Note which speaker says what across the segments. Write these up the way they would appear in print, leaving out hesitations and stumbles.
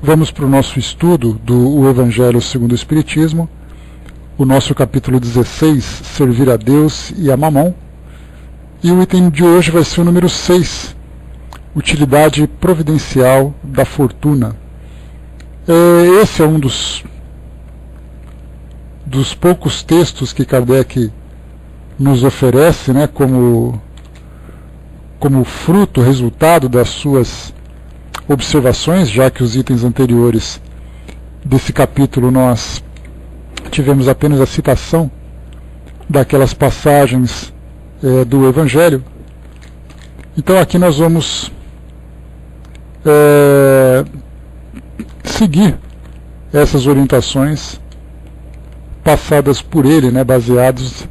Speaker 1: Vamos para o nosso estudo do Evangelho segundo o Espiritismo, o nosso capítulo 16, Servir a Deus e a Mamon, e o item de hoje vai ser o número 6, Utilidade Providencial da Fortuna. Esse é um dos poucos textos que Kardec nos oferece, né, como fruto, resultado das suas observações, já que os itens anteriores desse capítulo nós tivemos apenas a citação daquelas passagens do Evangelho. Então aqui nós vamos seguir essas orientações passadas por ele, né, baseadas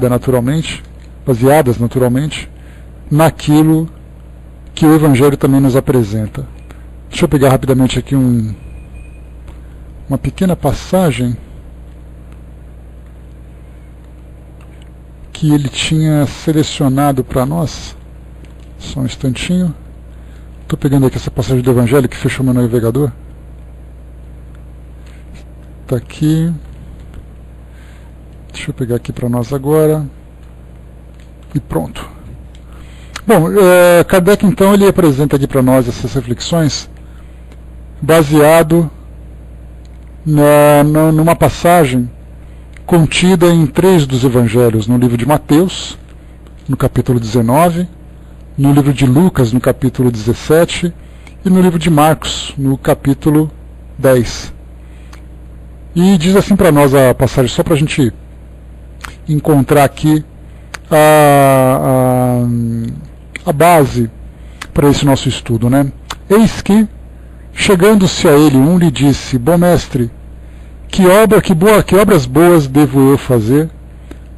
Speaker 1: naturalmente naquilo que o Evangelho também nos apresenta. Deixa eu pegar rapidamente aqui uma pequena passagem que ele tinha selecionado para nós. Só um instantinho. Estou pegando aqui essa passagem do Evangelho que fechou meu navegador. Está aqui. Deixa eu pegar aqui para nós agora. E pronto. Bom, Kardec então ele apresenta aqui para nós essas reflexões baseado numa passagem contida em 3 dos Evangelhos, no livro de Mateus, no capítulo 19, no livro de Lucas, no capítulo 17, e no livro de Marcos, no capítulo 10. E diz assim para nós a passagem, só para a gente encontrar aqui a base para esse nosso estudo, né? Eis que, chegando-se a ele lhe disse: Bom mestre, que obras boas devo eu fazer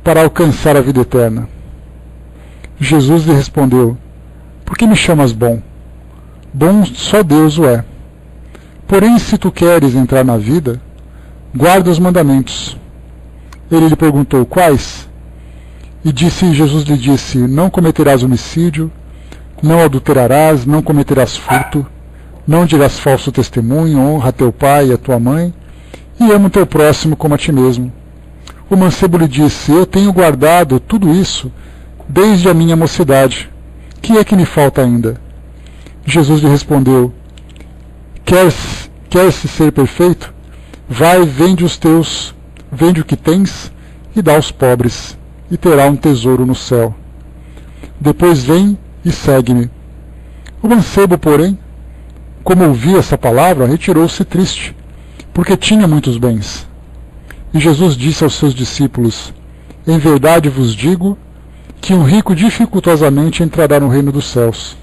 Speaker 1: para alcançar a vida eterna? Jesus lhe respondeu: Por que me chamas bom? Bom só Deus o é. Porém, se tu queres entrar na vida, guarda os mandamentos. Ele lhe perguntou: Quais? E Jesus lhe disse: Não cometerás homicídio, não adulterarás, não cometerás furto, não dirás falso testemunho, honra teu pai e a tua mãe, e ama o teu próximo como a ti mesmo. O mancebo lhe disse: Eu tenho guardado tudo isso desde a minha mocidade. Que é que me falta ainda? Jesus lhe respondeu: Queres ser perfeito? Vai, vende o que tens e dá aos pobres, e terá um tesouro no céu. Depois vem e segue-me. O mancebo, porém, como ouvia essa palavra, retirou-se triste, porque tinha muitos bens. E Jesus disse aos seus discípulos: Em verdade vos digo que um rico dificultosamente entrará no reino dos céus.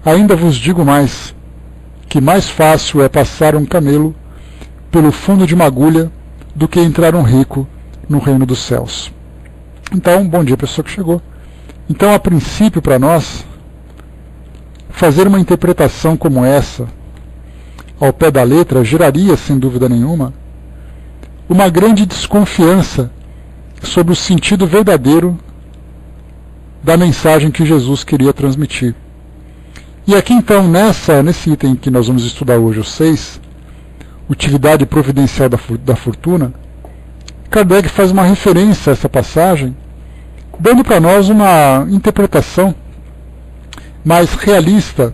Speaker 1: Ainda vos digo mais, que mais fácil é passar um camelo pelo fundo de uma agulha do que entrar um rico no reino dos céus. Então, bom dia, pessoa que chegou. Então, a princípio, para nós, fazer uma interpretação como essa, ao pé da letra, geraria, sem dúvida nenhuma, uma grande desconfiança sobre o sentido verdadeiro da mensagem que Jesus queria transmitir. E aqui, então, nesse item que nós vamos estudar hoje, o 6, Utilidade Providencial da Fortuna, Kardec faz uma referência a essa passagem, dando para nós uma interpretação mais realista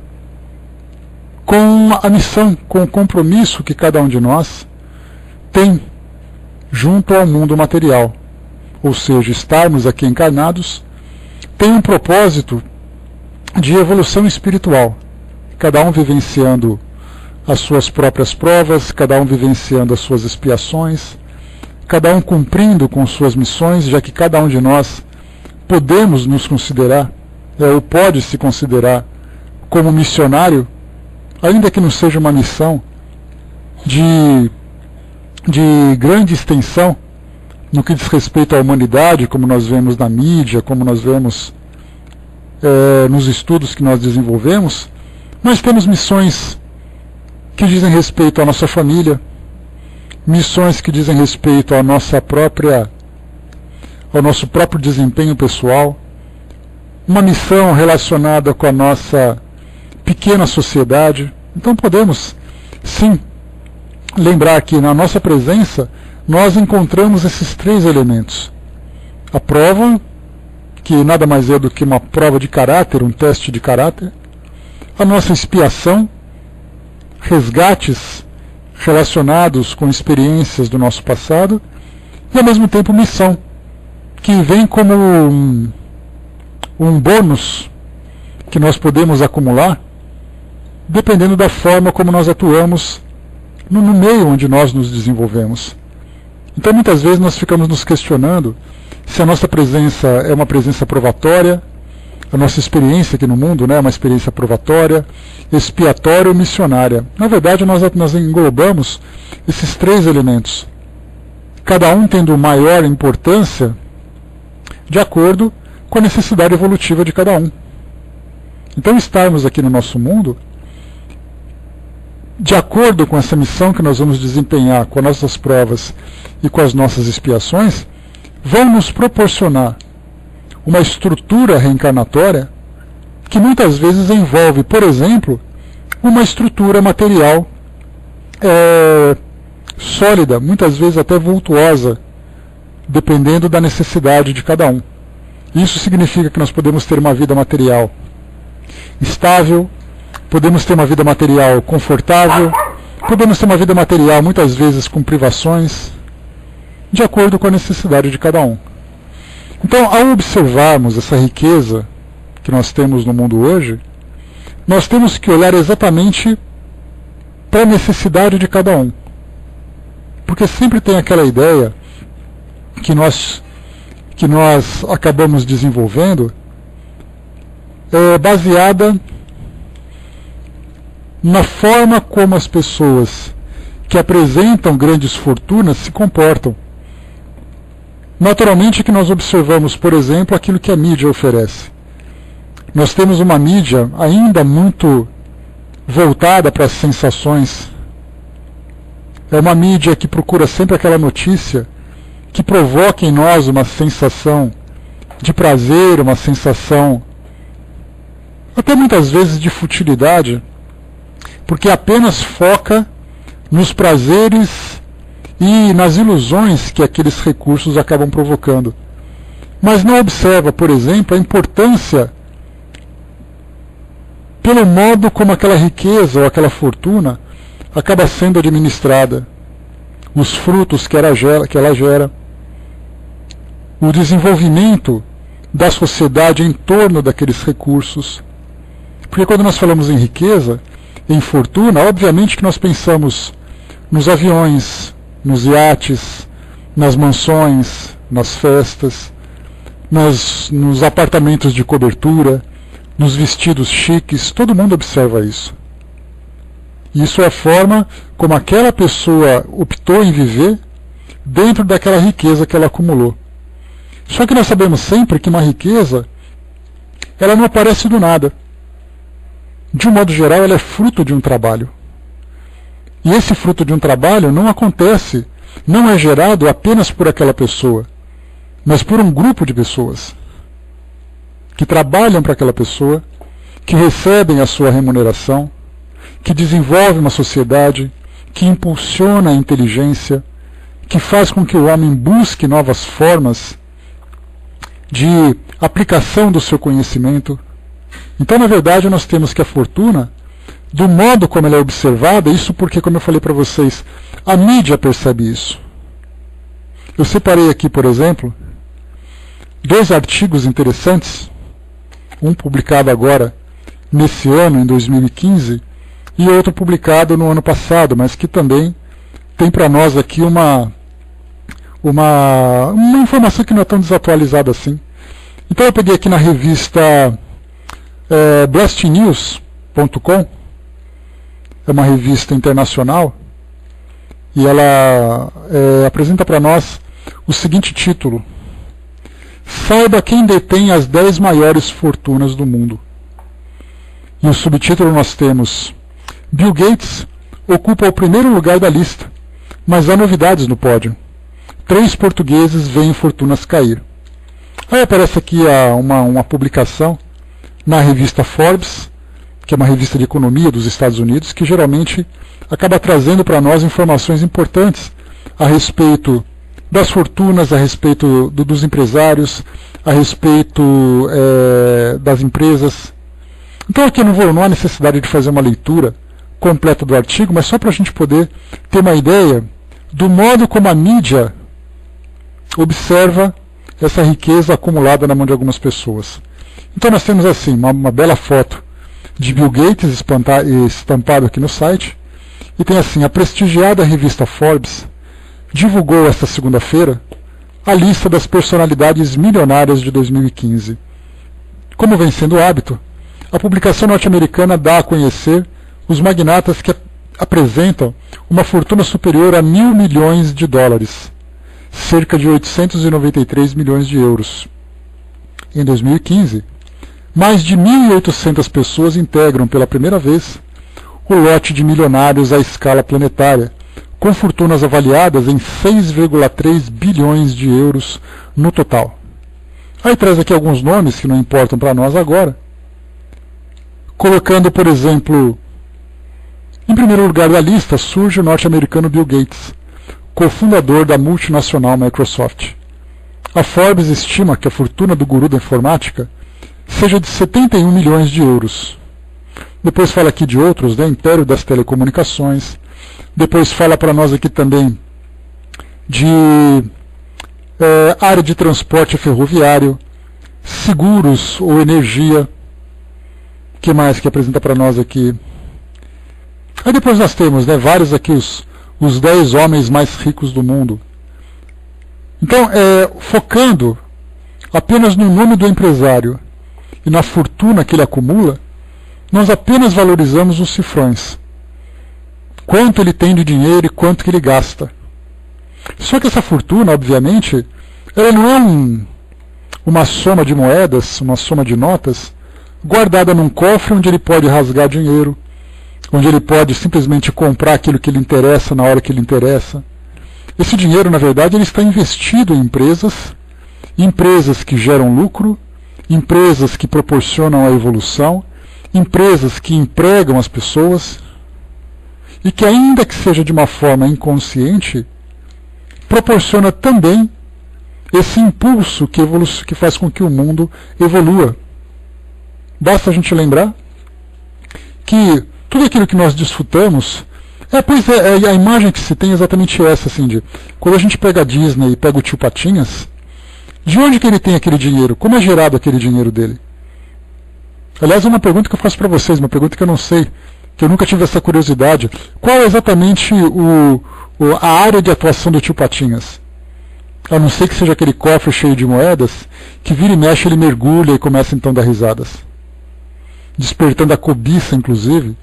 Speaker 1: com a missão, com o compromisso que cada um de nós tem junto ao mundo material. Ou seja, estarmos aqui encarnados tem um propósito de evolução espiritual, cada um vivenciando as suas próprias provas, cada um vivenciando as suas expiações, cada um cumprindo com suas missões, já que cada um de nós podemos nos considerar, ou pode se considerar como missionário, ainda que não seja uma missão de grande extensão, no que diz respeito à humanidade, como nós vemos na mídia, como nós vemos nos estudos que nós desenvolvemos. Nós temos missões que dizem respeito à nossa família, missões que dizem respeito ao nosso próprio desempenho pessoal, uma missão relacionada com a nossa pequena sociedade. Então podemos sim, lembrar que na nossa presença nós encontramos esses 3 elementos. A prova, que nada mais é do que uma prova de caráter, um teste de caráter. A nossa expiação, resgates relacionados com experiências do nosso passado. E ao mesmo tempo missão, que vem como um bônus que nós podemos acumular, dependendo da forma como nós atuamos no meio onde nós nos desenvolvemos. Então muitas vezes nós ficamos nos questionando se a nossa presença é uma presença provatória, a nossa experiência aqui no mundo, né, é uma experiência provatória, expiatória ou missionária. Na verdade nós englobamos esses 3 elementos, cada um tendo maior importância de acordo com a necessidade evolutiva de cada um. Então estarmos aqui no nosso mundo, de acordo com essa missão que nós vamos desempenhar com as nossas provas e com as nossas expiações, vão nos proporcionar uma estrutura reencarnatória que muitas vezes envolve, por exemplo, uma estrutura material sólida, muitas vezes até vultuosa, dependendo da necessidade de cada um. Isso significa que nós podemos ter uma vida material estável, podemos ter uma vida material confortável, podemos ter uma vida material muitas vezes com privações, de acordo com a necessidade de cada um. Então, ao observarmos essa riqueza que nós temos no mundo hoje, nós temos que olhar exatamente para a necessidade de cada um. Porque sempre tem aquela ideia que nós acabamos desenvolvendo baseada na forma como as pessoas que apresentam grandes fortunas se comportam. Naturalmente que nós observamos, por exemplo, aquilo que a mídia oferece. Nós temos uma mídia ainda muito voltada para as sensações. É uma mídia que procura sempre aquela notícia que provoca em nós uma sensação de prazer, uma sensação até muitas vezes de futilidade, porque apenas foca nos prazeres e nas ilusões que aqueles recursos acabam provocando. Mas não observa, por exemplo, a importância pelo modo como aquela riqueza ou aquela fortuna acaba sendo administrada, os frutos que ela gera, o desenvolvimento da sociedade em torno daqueles recursos. Porque quando nós falamos em riqueza, em fortuna, obviamente que nós pensamos nos aviões, nos iates, nas mansões, nas festas, nos apartamentos de cobertura, nos vestidos chiques. Todo mundo observa isso. Isso é a forma como aquela pessoa optou em viver dentro daquela riqueza que ela acumulou. Só que nós sabemos sempre que uma riqueza, ela não aparece do nada. De um modo geral, ela é fruto de um trabalho. E esse fruto de um trabalho não acontece, não é gerado apenas por aquela pessoa, mas por um grupo de pessoas que trabalham para aquela pessoa, que recebem a sua remuneração, que desenvolve uma sociedade, que impulsiona a inteligência, que faz com que o homem busque novas formas de aplicação do seu conhecimento. Então, na verdade, nós temos que a fortuna, do modo como ela é observada, isso porque, como eu falei para vocês, a mídia percebe isso. Eu separei aqui, por exemplo, 2 artigos interessantes, um publicado agora, nesse ano, em 2015, e outro publicado no ano passado, mas que também tem para nós aqui uma informação que não é tão desatualizada assim. Então eu peguei aqui na revista blastnews.com, é uma revista internacional, e ela apresenta para nós o seguinte título: Saiba quem detém as 10 maiores fortunas do mundo. E o subtítulo nós temos: Bill Gates ocupa o primeiro lugar da lista, mas há novidades no pódio. 3 portugueses veem fortunas cair. Aí aparece aqui uma publicação na revista Forbes, que é uma revista de economia dos Estados Unidos, que geralmente acaba trazendo para nós informações importantes a respeito das fortunas, a respeito dos empresários, a respeito das empresas. Então aqui não há necessidade de fazer uma leitura completa do artigo, mas só para a gente poder ter uma ideia do modo como a mídia observa essa riqueza acumulada na mão de algumas pessoas. Então nós temos assim uma bela foto de Bill Gates estampado aqui no site, e tem assim: a prestigiada revista Forbes divulgou esta segunda-feira a lista das personalidades milionárias de 2015. Como vem sendo hábito, a publicação norte-americana dá a conhecer os magnatas que apresentam uma fortuna superior a $1.000 milhões, cerca de 893 milhões de euros. Em 2015, mais de 1.800 pessoas integram pela primeira vez o lote de milionários à escala planetária, com fortunas avaliadas em 6,3 bilhões de euros no total. Aí traz aqui alguns nomes que não importam para nós agora, colocando, por exemplo, em primeiro lugar da lista surge o norte-americano Bill Gates, cofundador da multinacional Microsoft. A Forbes estima que a fortuna do guru da informática seja de 71 milhões de euros. Depois fala aqui de outros, Império das Telecomunicações. Depois fala para nós aqui também de área de transporte ferroviário, seguros ou energia. O que mais que apresenta para nós aqui? Aí depois nós temos vários aqui, os 10 homens mais ricos do mundo. Então, focando apenas no nome do empresário e na fortuna que ele acumula, nós apenas valorizamos os cifrões. Quanto ele tem de dinheiro e quanto que ele gasta. Só que essa fortuna, obviamente, ela não é uma soma de moedas, uma soma de notas, guardada num cofre onde ele pode rasgar dinheiro, onde ele pode simplesmente comprar aquilo que lhe interessa na hora que lhe interessa. Esse dinheiro, na verdade, ele está investido em empresas que geram lucro, empresas que proporcionam a evolução, empresas que empregam as pessoas e que, ainda que seja de uma forma inconsciente, proporciona também esse impulso que faz com que o mundo evolua. Basta a gente lembrar que tudo aquilo que nós desfrutamos, a imagem que se tem é exatamente essa, assim, quando a gente pega a Disney e pega o Tio Patinhas, de onde que ele tem aquele dinheiro? Como é gerado aquele dinheiro dele? Aliás, é uma pergunta que eu faço para vocês, uma pergunta que eu não sei, que eu nunca tive essa curiosidade. Qual é exatamente a área de atuação do Tio Patinhas? A não ser que seja aquele cofre cheio de moedas, que vira e mexe, ele mergulha e começa então a dar risadas. Despertando a cobiça, inclusive,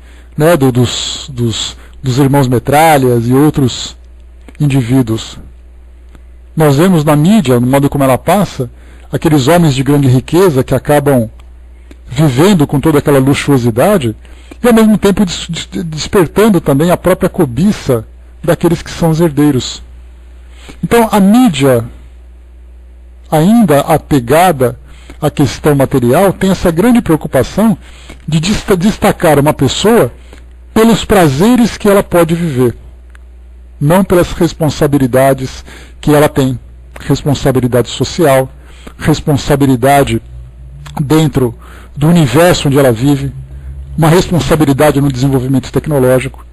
Speaker 1: dos irmãos Metralhas e outros indivíduos. Nós vemos na mídia, no modo como ela passa, aqueles homens de grande riqueza que acabam vivendo com toda aquela luxuosidade e ao mesmo tempo despertando também a própria cobiça daqueles que são os herdeiros. Então a mídia, ainda apegada à questão material, tem essa grande preocupação de destacar uma pessoa pelos prazeres que ela pode viver, não pelas responsabilidades que ela tem. Responsabilidade social, responsabilidade dentro do universo onde ela vive, uma responsabilidade no desenvolvimento tecnológico.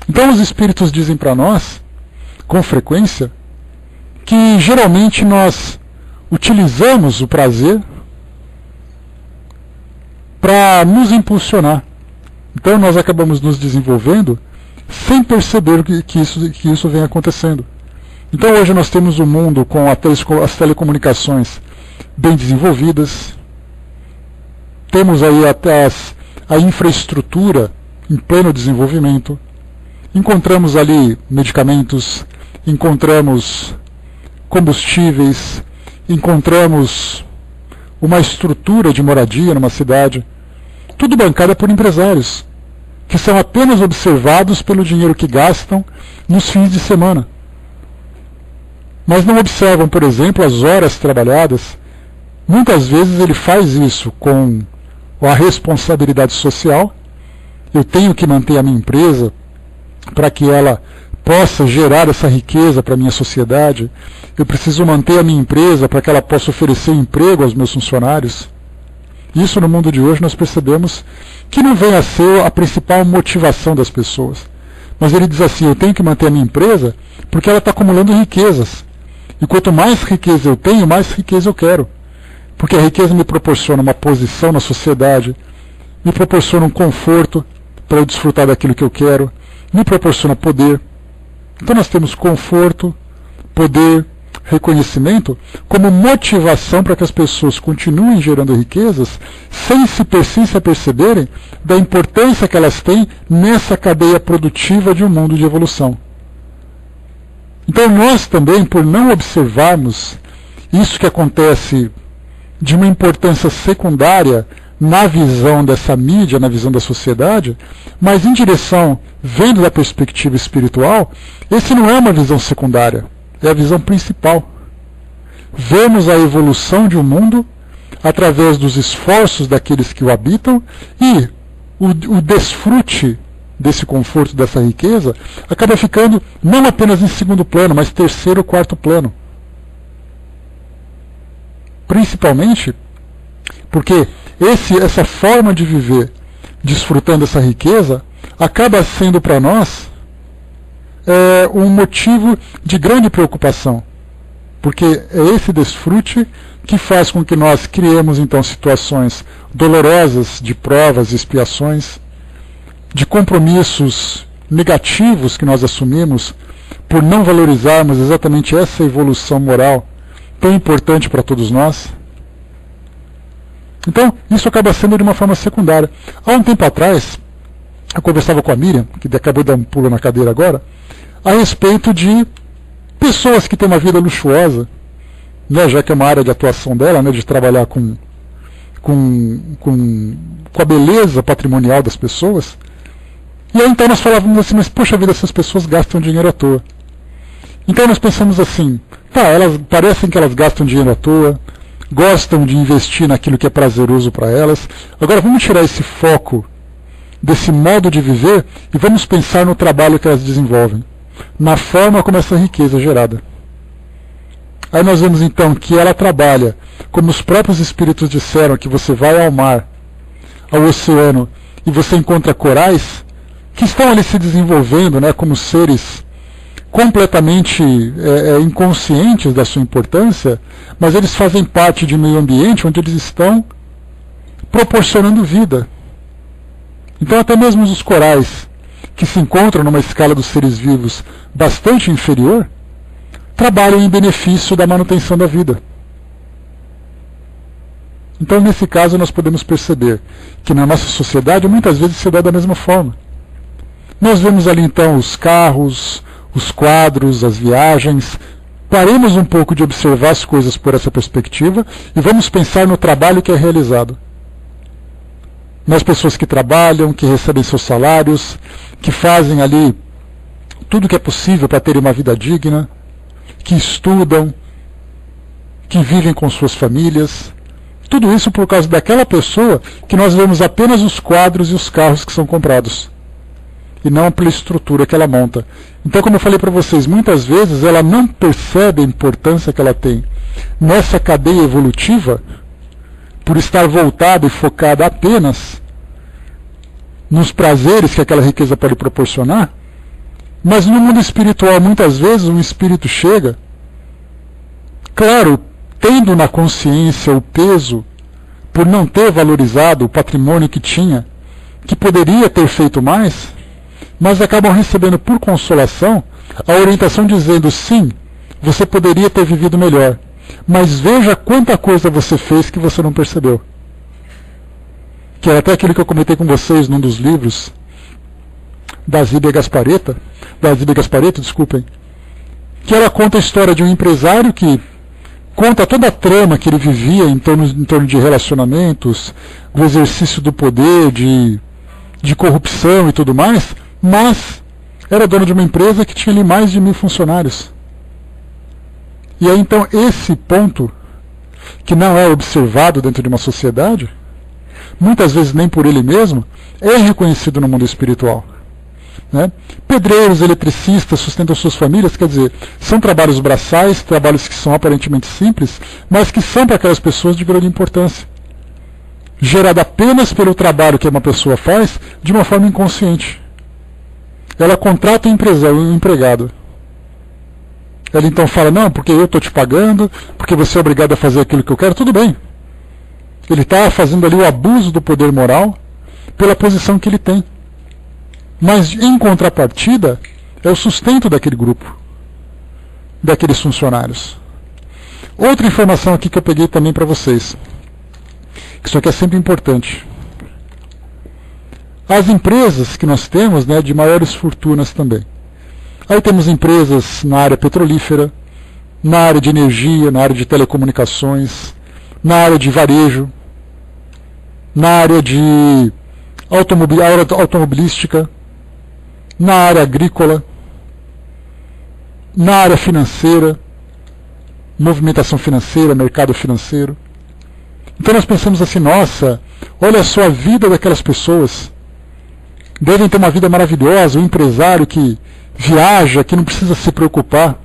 Speaker 1: Então os espíritos dizem para nós, com frequência, que geralmente nós utilizamos o prazer para nos impulsionar. Então nós acabamos nos desenvolvendo sem perceber que isso vem acontecendo. Então hoje nós temos um mundo com as telecomunicações bem desenvolvidas, temos aí até a infraestrutura em pleno desenvolvimento, encontramos ali medicamentos, encontramos combustíveis, encontramos uma estrutura de moradia numa cidade, tudo bancada por empresários, que são apenas observados pelo dinheiro que gastam nos fins de semana. Mas não observam, por exemplo, as horas trabalhadas. Muitas vezes ele faz isso com a responsabilidade social. Eu tenho que manter a minha empresa para que ela possa gerar essa riqueza para a minha sociedade. Eu preciso manter a minha empresa para que ela possa oferecer emprego aos meus funcionários. Isso no mundo de hoje nós percebemos que não vem a ser a principal motivação das pessoas. Mas ele diz assim, eu tenho que manter a minha empresa porque ela está acumulando riquezas. E quanto mais riqueza eu tenho, mais riqueza eu quero. Porque a riqueza me proporciona uma posição na sociedade, me proporciona um conforto para eu desfrutar daquilo que eu quero, me proporciona poder. Então nós temos conforto, poder, reconhecimento como motivação para que as pessoas continuem gerando riquezas sem se perceberem da importância que elas têm nessa cadeia produtiva de um mundo de evolução. Então nós também, por não observarmos isso que acontece de uma importância secundária na visão dessa mídia, na visão da sociedade, mas em direção, vendo da perspectiva espiritual, esse não é uma visão secundária, é a visão principal. Vemos a evolução de um mundo através dos esforços daqueles que o habitam e o desfrute desse conforto, dessa riqueza, acaba ficando não apenas em segundo plano, mas terceiro ou quarto plano. Principalmente porque essa forma de viver, desfrutando essa riqueza, acaba sendo para nós um motivo de grande preocupação. Porque é esse desfrute que faz com que nós criemos então situações dolorosas de provas e expiações, de compromissos negativos que nós assumimos por não valorizarmos exatamente essa evolução moral tão importante para todos nós. Então, isso acaba sendo de uma forma secundária. Há um tempo atrás, eu conversava com a Miriam, que acabou de dar um pulo na cadeira agora, a respeito de pessoas que têm uma vida luxuosa, né, já que é uma área de atuação dela, né, de trabalhar com a beleza patrimonial das pessoas. E aí então nós falávamos assim, mas poxa vida, essas pessoas gastam dinheiro à toa. Então nós pensamos assim, tá, parecem que elas gastam dinheiro à toa, gostam de investir naquilo que é prazeroso para elas. Agora vamos tirar esse foco desse modo de viver e vamos pensar no trabalho que elas desenvolvem, na forma como essa riqueza é gerada. Aí nós vemos então que ela trabalha, como os próprios espíritos disseram, que você vai ao mar, ao oceano, e você encontra corais que estão ali se desenvolvendo, né, como seres completamente inconscientes da sua importância, mas eles fazem parte de um meio ambiente onde eles estão proporcionando vida. Então até mesmo os corais, que se encontram numa escala dos seres vivos bastante inferior, trabalham em benefício da manutenção da vida. Então nesse caso nós podemos perceber que na nossa sociedade muitas vezes se dá da mesma forma. Nós vemos ali então os carros, os quadros, as viagens. Paremos um pouco de observar as coisas por essa perspectiva e vamos pensar no trabalho que é realizado. Nas pessoas que trabalham, que recebem seus salários, que fazem ali tudo o que é possível para terem uma vida digna, que estudam, que vivem com suas famílias. Tudo isso por causa daquela pessoa que nós vemos apenas os quadros e os carros que são comprados, e não pela estrutura que ela monta. Então, como eu falei para vocês, muitas vezes ela não percebe a importância que ela tem nessa cadeia evolutiva, por estar voltada e focada apenas nos prazeres que aquela riqueza pode proporcionar. Mas no mundo espiritual, muitas vezes um espírito chega, claro, tendo na consciência o peso por não ter valorizado o patrimônio que tinha, que poderia ter feito mais, mas acabam recebendo por consolação a orientação dizendo, sim, você poderia ter vivido melhor, mas veja quanta coisa você fez que você não percebeu. Que era até aquilo que eu comentei com vocês num dos livros da Zíbia Gasparetto, desculpem, que ela conta a história de um empresário que conta toda a trama que ele vivia em torno de relacionamentos, do exercício do poder, de corrupção e tudo mais, mas era dono de uma empresa que tinha ali mais de 1000 funcionários. E aí então esse ponto, que não é observado dentro de uma sociedade, muitas vezes nem por ele mesmo, é reconhecido no mundo espiritual. Né? Pedreiros, eletricistas, sustentam suas famílias, quer dizer, são trabalhos braçais, trabalhos que são aparentemente simples, mas que são para aquelas pessoas de grande importância. Gerado apenas pelo trabalho que uma pessoa faz de uma forma inconsciente. Ela contrata um empregado. Ela então fala, não, porque eu estou te pagando, porque você é obrigado a fazer aquilo que eu quero, tudo bem. Ele está fazendo ali o abuso do poder moral pela posição que ele tem. Mas, em contrapartida, é o sustento daquele grupo, daqueles funcionários. Outra informação aqui que eu peguei também para vocês, que isso aqui é sempre importante. As empresas que nós temos, né, de maiores fortunas também. Aí temos empresas na área petrolífera, na área de energia, na área de telecomunicações, na área de varejo, na área de automobilística, na área agrícola, na área financeira, movimentação financeira, mercado financeiro. Então nós pensamos assim, nossa, olha só a vida daquelas pessoas. Devem ter uma vida maravilhosa, um empresário que viaja, que não precisa se preocupar.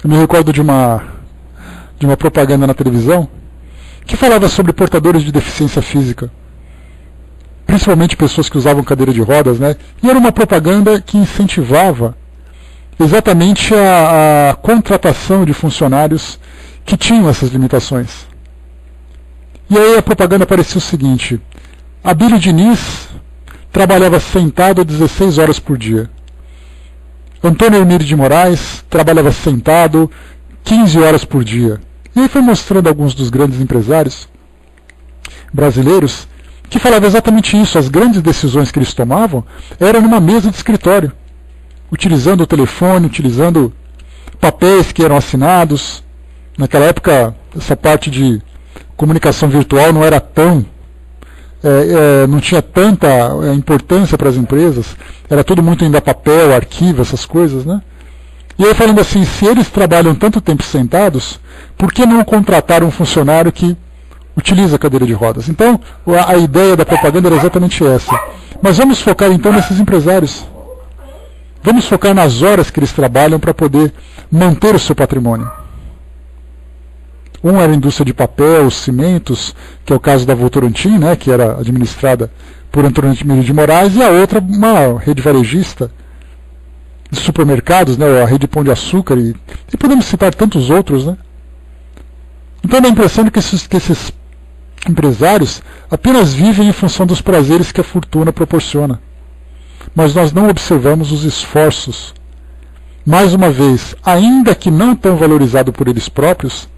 Speaker 1: Eu me recordo de uma propaganda na televisão que falava sobre portadores de deficiência física, principalmente pessoas que usavam cadeira de rodas, né? E era uma propaganda que incentivava exatamente a contratação de funcionários que tinham essas limitações. E aí a propaganda parecia o seguinte: Abílio Diniz trabalhava sentado 16 horas por dia. Antônio Hermílio de Moraes trabalhava sentado 15 horas por dia. E aí foi mostrando alguns dos grandes empresários brasileiros que falavam exatamente isso. As grandes decisões que eles tomavam eram numa mesa de escritório, utilizando o telefone, utilizando papéis que eram assinados. Naquela época, essa parte de comunicação virtual não era tão... não tinha tanta importância para as empresas, era tudo muito ainda papel, arquivo, essas coisas, né? E aí falando assim, se eles trabalham tanto tempo sentados, por que não contratar um funcionário que utiliza a cadeira de rodas? Então, a ideia da propaganda era exatamente essa. Mas vamos focar então nesses empresários. Vamos focar nas horas que eles trabalham para poder manter o seu patrimônio. Um era a indústria de papel, cimentos, que é o caso da Votorantim, né, que era administrada por Antônio Hermílio de Moraes, e a outra, uma rede varejista de supermercados, né, a rede Pão de Açúcar, e podemos citar tantos outros. Né? Então dá a impressão de que esses empresários apenas vivem em função dos prazeres que a fortuna proporciona. Mas nós não observamos os esforços, mais uma vez, ainda que não tão valorizado por eles próprios,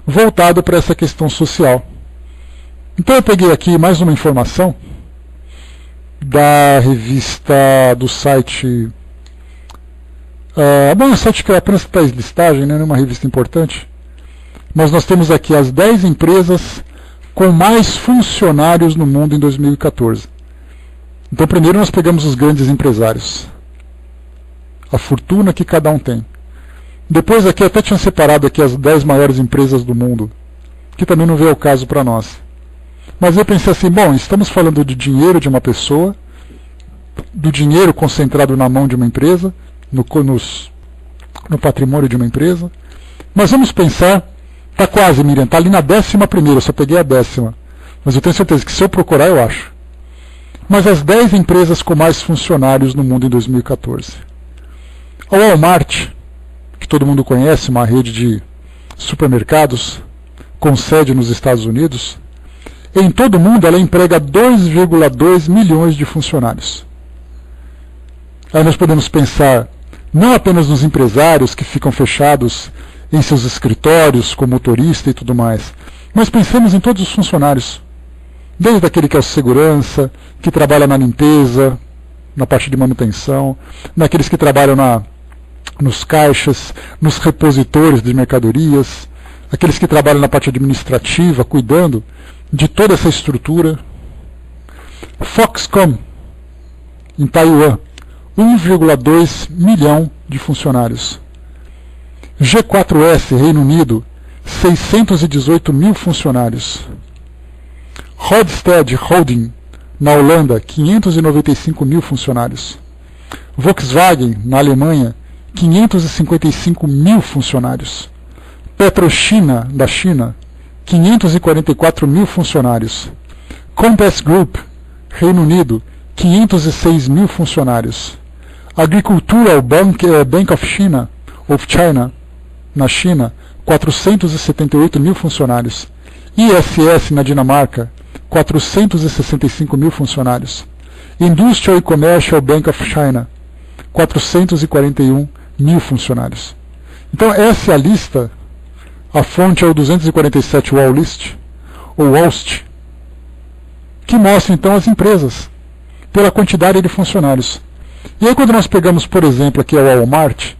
Speaker 1: voltado para essa questão social. Então eu peguei aqui mais uma informação da revista, do site... bom, é um site que apenas faz listagem, né, não é uma revista importante. Mas nós temos aqui as 10 empresas com mais funcionários no mundo em 2014. Então primeiro nós pegamos os grandes empresários, a fortuna que cada um tem. Depois aqui até tinha separado aqui as 10 maiores empresas do mundo, que também não veio ao caso para nós. Mas eu pensei assim, bom, estamos falando de dinheiro de uma pessoa, do dinheiro concentrado na mão de uma empresa, no patrimônio de uma empresa. Mas vamos pensar, está quase, Miriam, está ali na 11ª, eu só peguei a 10ª. Mas eu tenho certeza que se eu procurar eu acho. Mas as 10 empresas com mais funcionários no mundo em 2014. A Walmart, que todo mundo conhece, uma rede de supermercados com sede nos Estados Unidos, em todo o mundo ela emprega 2,2 milhões de funcionários. Aí nós podemos pensar não apenas nos empresários que ficam fechados em seus escritórios, com motorista e tudo mais, mas pensemos em todos os funcionários, desde aquele que é o segurança, que trabalha na limpeza, na parte de manutenção, naqueles que trabalham nos caixas, nos repositores de mercadorias, aqueles que trabalham na parte administrativa, cuidando de toda essa estrutura. Foxconn, em Taiwan, 1,2 milhão de funcionários. G4S, Reino Unido, 618 mil funcionários. Randstad Holding, na Holanda, 595 mil funcionários. Volkswagen, na Alemanha, 555 mil funcionários. PetroChina, da China, 544 mil funcionários. Compass Group, Reino Unido, 506 mil funcionários. Agricultural Bank of China, na China, 478 mil funcionários. ISS, na Dinamarca, 465 mil funcionários. Industrial and Commercial Bank of China, 441 mil funcionários. Então essa é a lista, a fonte é o 247 Wall List, ou WALST, que mostra então as empresas, pela quantidade de funcionários. E aí quando nós pegamos, por exemplo, aqui a Walmart,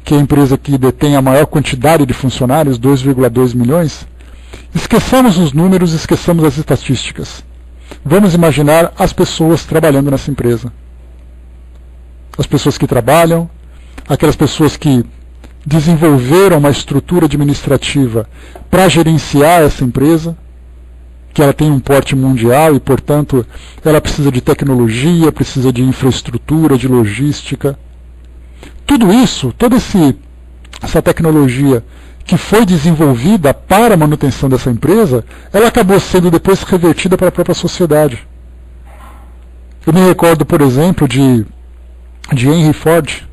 Speaker 1: que é a empresa que detém a maior quantidade de funcionários, 2,2 milhões, esqueçamos os números, esqueçamos as estatísticas. Vamos imaginar as pessoas trabalhando nessa empresa. As pessoas que trabalham, aquelas pessoas que desenvolveram uma estrutura administrativa para gerenciar essa empresa, que ela tem um porte mundial e, portanto, ela precisa de tecnologia, precisa de infraestrutura, de logística. Tudo isso, toda essa tecnologia que foi desenvolvida para a manutenção dessa empresa, ela acabou sendo depois revertida para a própria sociedade. Eu me recordo, por exemplo, de Henry Ford,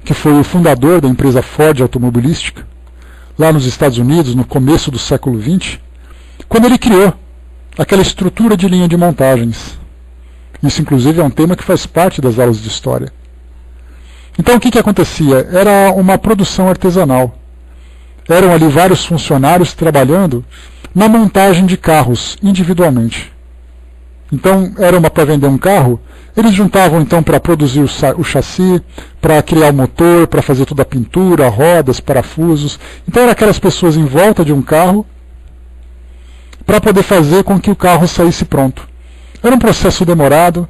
Speaker 1: que foi o fundador da empresa Ford automobilística, lá nos Estados Unidos, no começo do século XX, quando ele criou aquela estrutura de linha de montagens. Isso, inclusive, é um tema que faz parte das aulas de história. Então, o que acontecia? Era uma produção artesanal. Eram ali vários funcionários trabalhando na montagem de carros individualmente. Então, era para vender um carro, eles juntavam então para produzir o chassi, para criar o motor, para fazer toda a pintura, rodas, parafusos. Então, eram aquelas pessoas em volta de um carro para poder fazer com que o carro saísse pronto. Era um processo demorado,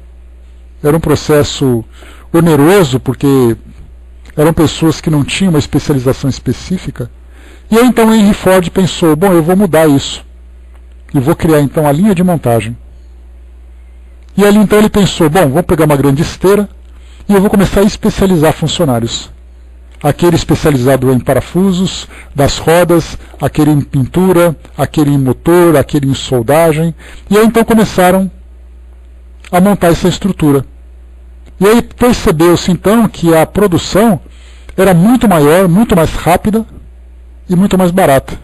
Speaker 1: era um processo oneroso, porque eram pessoas que não tinham uma especialização específica. E aí então Henry Ford pensou, bom, eu vou mudar isso. E vou criar então a linha de montagem. E ali então ele pensou, bom, vou pegar uma grande esteira e eu vou começar a especializar funcionários. Aquele especializado em parafusos, das rodas, aquele em pintura, aquele em motor, aquele em soldagem. E aí então começaram a montar essa estrutura. E aí percebeu-se então que a produção era muito maior, muito mais rápida e muito mais barata.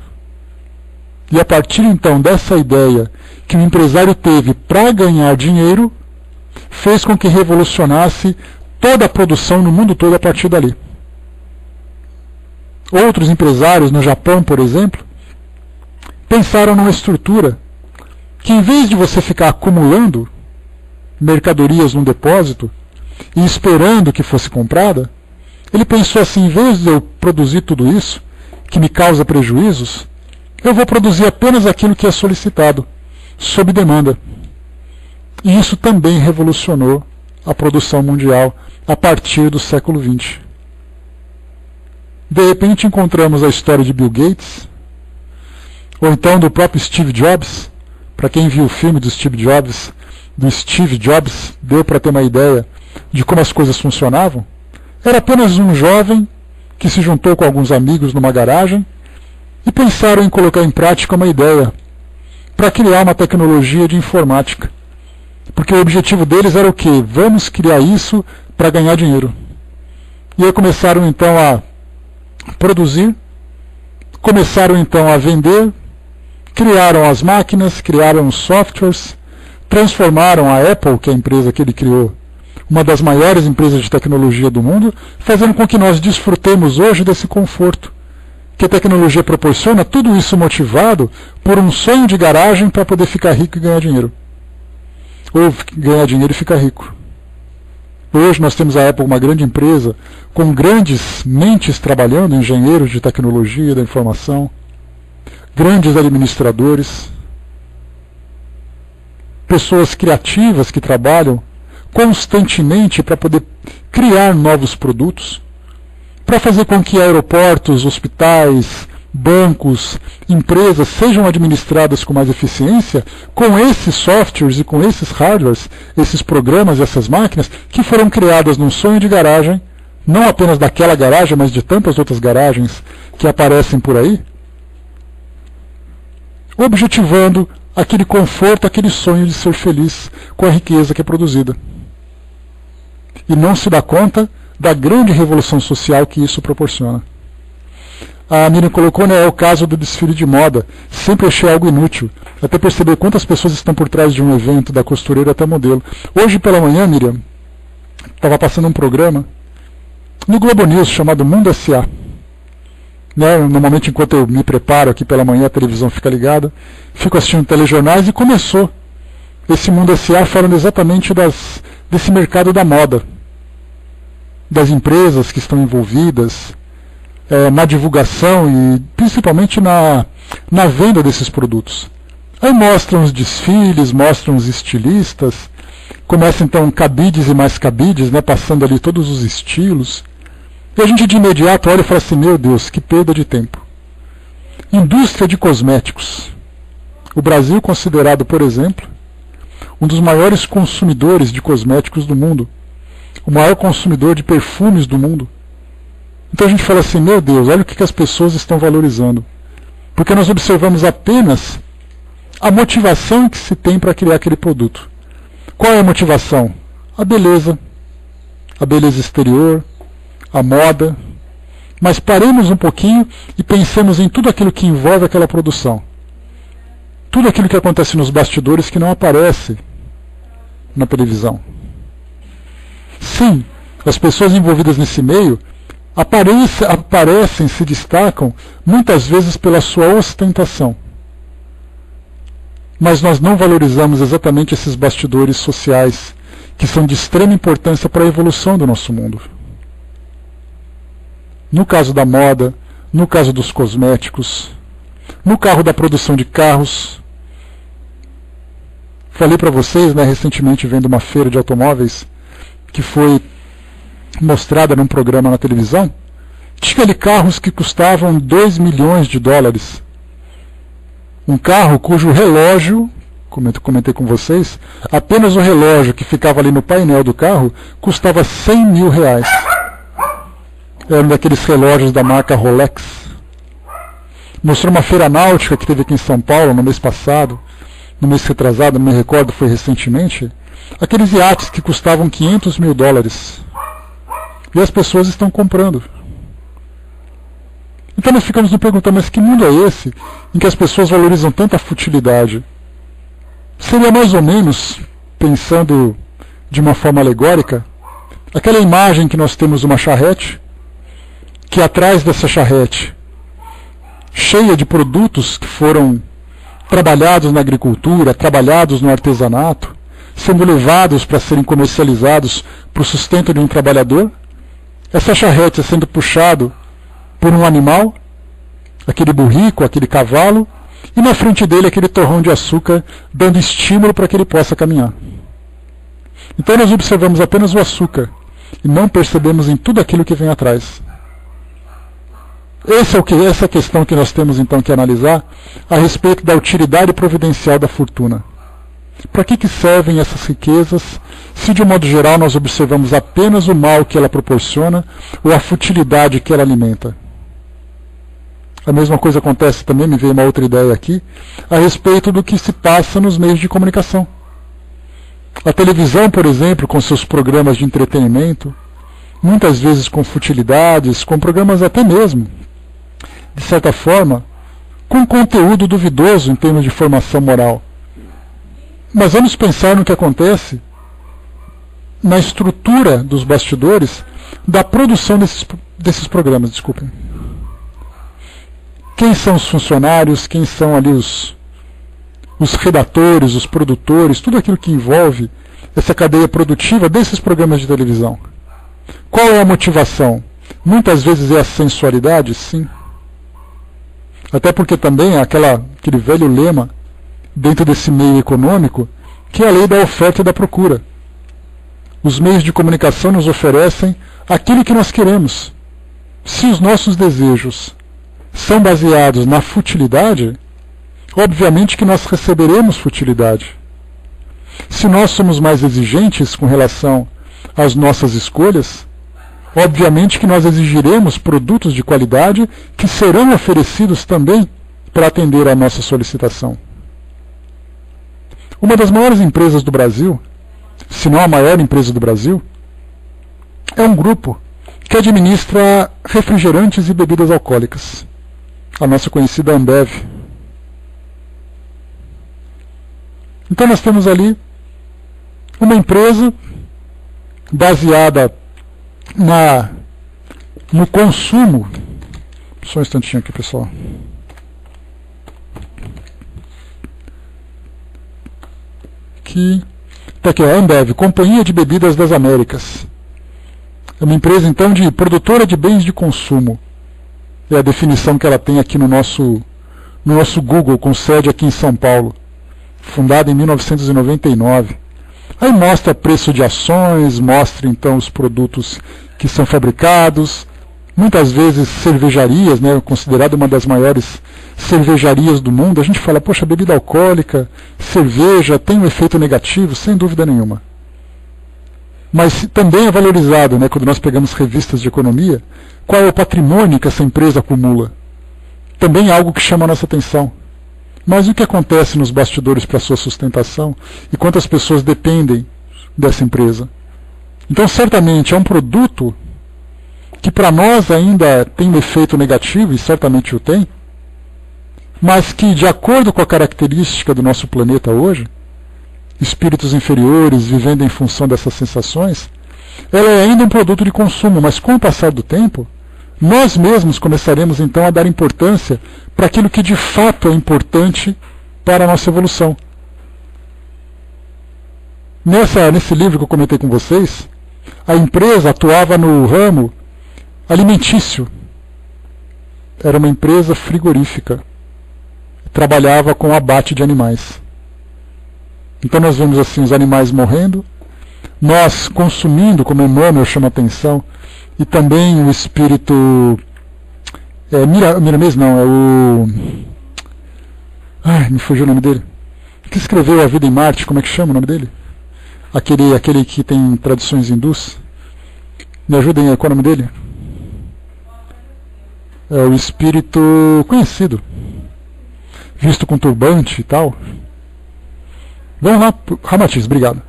Speaker 1: E a partir então dessa ideia que o empresário teve para ganhar dinheiro, fez com que revolucionasse toda a produção no mundo todo a partir dali. Outros empresários no Japão, por exemplo, pensaram numa estrutura que, em vez de você ficar acumulando mercadorias num depósito e esperando que fosse comprada, ele pensou assim, em vez de eu produzir tudo isso, que me causa prejuízos, eu vou produzir apenas aquilo que é solicitado, sob demanda. E isso também revolucionou a produção mundial a partir do século XX. De repente encontramos a história de Bill Gates, ou então do próprio Steve Jobs. Para quem viu o filme do Steve Jobs, deu para ter uma ideia de como as coisas funcionavam. Era apenas um jovem que se juntou com alguns amigos numa garagem e pensaram em colocar em prática uma ideia para criar uma tecnologia de informática. Porque o objetivo deles era o quê? Vamos criar isso para ganhar dinheiro. E aí começaram então a produzir, começaram então a vender, criaram as máquinas, criaram os softwares, transformaram a Apple, que é a empresa que ele criou, uma das maiores empresas de tecnologia do mundo, fazendo com que nós desfrutemos hoje desse conforto que a tecnologia proporciona, tudo isso motivado por um sonho de garagem para poder ficar rico e ganhar dinheiro. Ou ganhar dinheiro e ficar rico. Hoje nós temos a Apple, uma grande empresa, com grandes mentes trabalhando, engenheiros de tecnologia, da informação, grandes administradores, pessoas criativas que trabalham constantemente para poder criar novos produtos, para fazer com que aeroportos, hospitais, bancos, empresas sejam administradas com mais eficiência com esses softwares e com esses hardwares, esses programas, essas máquinas que foram criadas num sonho de garagem, não apenas daquela garagem, mas de tantas outras garagens que aparecem por aí, objetivando aquele conforto, aquele sonho de ser feliz com a riqueza que é produzida. E não se dá conta da grande revolução social que isso proporciona. A Miriam colocou, né, é o caso do desfile de moda. Sempre achei algo inútil. Até perceber quantas pessoas estão por trás de um evento, da costureira até modelo. Hoje pela manhã, Miriam, estava passando um programa no Globo News chamado Mundo S.A. Né, normalmente enquanto eu me preparo aqui pela manhã, a televisão fica ligada, fico assistindo telejornais e começou esse Mundo S.A. falando exatamente desse mercado da moda, das empresas que estão envolvidas na divulgação e principalmente na venda desses produtos. Aí mostram os desfiles, mostram os estilistas, começa então cabides e mais cabides, né, passando ali todos os estilos. E a gente de imediato olha e fala assim, meu Deus, que perda de tempo. Indústria de cosméticos. O Brasil considerado, por exemplo, um dos maiores consumidores de cosméticos do mundo, o maior consumidor de perfumes do mundo. Então a gente fala assim, meu Deus, olha o que as pessoas estão valorizando. Porque nós observamos apenas a motivação que se tem para criar aquele produto. Qual é a motivação? A beleza exterior, a moda. Mas paremos um pouquinho e pensemos em tudo aquilo que envolve aquela produção. Tudo aquilo que acontece nos bastidores que não aparece na televisão. Sim, as pessoas envolvidas nesse meio aparecem, se destacam, muitas vezes pela sua ostentação. Mas nós não valorizamos exatamente esses bastidores sociais, que são de extrema importância para a evolução do nosso mundo. No caso da moda, no caso dos cosméticos, no carro da produção de carros. Falei para vocês, né, recentemente vendo uma feira de automóveis, que foi mostrada num programa na televisão, tinha ali carros que custavam 2 milhões de dólares. Um carro cujo relógio, como eu comentei com vocês, apenas o relógio que ficava ali no painel do carro custava 100 mil reais. Era um daqueles relógios da marca Rolex. Mostrou uma feira náutica que teve aqui em São Paulo no mês passado, no mês retrasado, não me recordo, foi recentemente, aqueles iates que custavam 500 mil dólares. E as pessoas estão comprando. Então nós ficamos nos perguntando, mas que mundo é esse em que as pessoas valorizam tanta futilidade? Seria mais ou menos, pensando de uma forma alegórica, aquela imagem que nós temos de uma charrete, que atrás dessa charrete, cheia de produtos que foram trabalhados na agricultura, trabalhados no artesanato, sendo levados para serem comercializados para o sustento de um trabalhador, essa charrete sendo puxado por um animal, aquele burrico, aquele cavalo, e na frente dele aquele torrão de açúcar dando estímulo para que ele possa caminhar. Então nós observamos apenas o açúcar e não percebemos em tudo aquilo que vem atrás. Essa é a questão que nós temos então que analisar a respeito da utilidade providencial da fortuna. Para que servem essas riquezas, se de um modo geral nós observamos apenas o mal que ela proporciona ou a futilidade que ela alimenta? A mesma coisa acontece também, me veio uma outra ideia aqui, a respeito do que se passa nos meios de comunicação. A televisão, por exemplo, com seus programas de entretenimento, muitas vezes com futilidades, com programas até mesmo, de certa forma, com conteúdo duvidoso em termos de formação moral. Mas vamos pensar no que acontece na estrutura dos bastidores da produção desses programas, desculpem. Quem são os funcionários, quem são ali os redatores, os produtores, tudo aquilo que envolve essa cadeia produtiva desses programas de televisão. Qual é a motivação? Muitas vezes é a sensualidade, sim. Até porque também é aquele velho lema dentro desse meio econômico, que é a lei da oferta e da procura. Os meios de comunicação nos oferecem aquilo que nós queremos. Se os nossos desejos são baseados na futilidade, obviamente que nós receberemos futilidade. Se nós somos mais exigentes com relação às nossas escolhas, obviamente que nós exigiremos produtos de qualidade que serão oferecidos também para atender à nossa solicitação. Uma das maiores empresas do Brasil, se não a maior empresa do Brasil, é um grupo que administra refrigerantes e bebidas alcoólicas, a nossa conhecida Ambev. Então nós temos ali uma empresa baseada no consumo. Só um instantinho aqui, pessoal. Está aqui, a Ambev, Companhia de Bebidas das Américas. É uma empresa, então, de produtora de bens de consumo. É a definição que ela tem aqui no nosso Google, com sede aqui em São Paulo. Fundada em 1999. Aí mostra preço de ações, mostra, então, os produtos que são fabricados. Muitas vezes cervejarias, né, considerada uma das maiores cervejarias do mundo. A gente fala, poxa, bebida alcoólica, cerveja, tem um efeito negativo, sem dúvida nenhuma. Mas também é valorizado, né, quando nós pegamos revistas de economia, qual é o patrimônio que essa empresa acumula. Também é algo que chama a nossa atenção. Mas o que acontece nos bastidores para a sua sustentação e quantas pessoas dependem dessa empresa? Então, certamente, é um produto que para nós ainda tem um efeito negativo, e certamente o tem, mas que, de acordo com a característica do nosso planeta hoje, espíritos inferiores vivendo em função dessas sensações, ela é ainda um produto de consumo, mas com o passar do tempo, nós mesmos começaremos então a dar importância para aquilo que de fato é importante para a nossa evolução. Nesse livro que eu comentei com vocês, a empresa atuava no ramo alimentício. Era uma empresa frigorífica. Trabalhava com abate de animais. Então nós vemos assim os animais morrendo, nós consumindo, como Emmanuel chama a atenção, e também o espírito Miramês não, é o... Ai, me fugiu o nome dele. Que escreveu A Vida em Marte, como é que chama o nome dele? Aquele que tem tradições hindus. Me ajudem aí, qual é o nome dele? É o espírito conhecido, visto com turbante e tal. Vamos lá, Ramatiz, obrigado.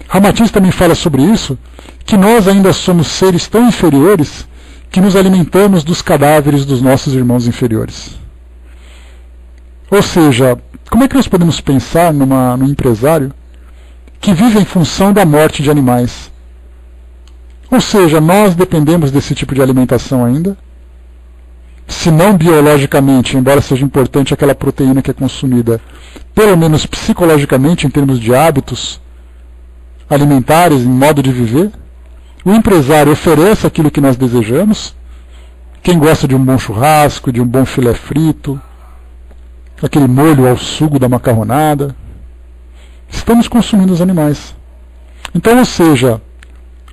Speaker 1: Ramatiz também fala sobre isso, que nós ainda somos seres tão inferiores que nos alimentamos dos cadáveres dos nossos irmãos inferiores. Ou seja, como é que nós podemos pensar num empresário que vive em função da morte de animais? Ou seja, nós dependemos desse tipo de alimentação ainda, se não biologicamente, embora seja importante aquela proteína que é consumida, pelo menos psicologicamente, em termos de hábitos alimentares, em modo de viver. O empresário oferece aquilo que nós desejamos. Quem gosta de um bom churrasco, de um bom filé frito, aquele molho ao sugo da macarronada, estamos consumindo os animais. Então, ou seja,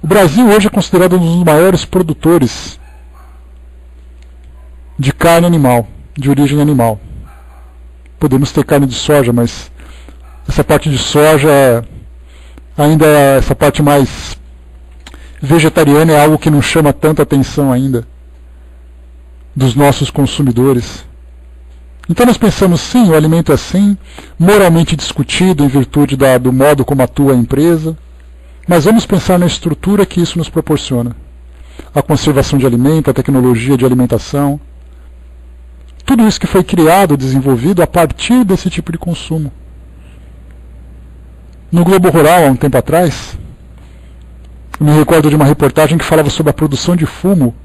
Speaker 1: o Brasil hoje é considerado um dos maiores produtores de carne animal, de origem animal. Podemos ter carne de soja, mas essa parte de soja, ainda essa parte mais vegetariana, é algo que não chama tanta atenção ainda dos nossos consumidores. Então nós pensamos, sim, o alimento é assim, moralmente discutido em virtude do modo como atua a empresa, mas vamos pensar na estrutura que isso nos proporciona. A conservação de alimento, a tecnologia de alimentação, tudo isso que foi criado, desenvolvido a partir desse tipo de consumo. No Globo Rural, há um tempo atrás, eu me recordo de uma reportagem que falava sobre a produção de fumo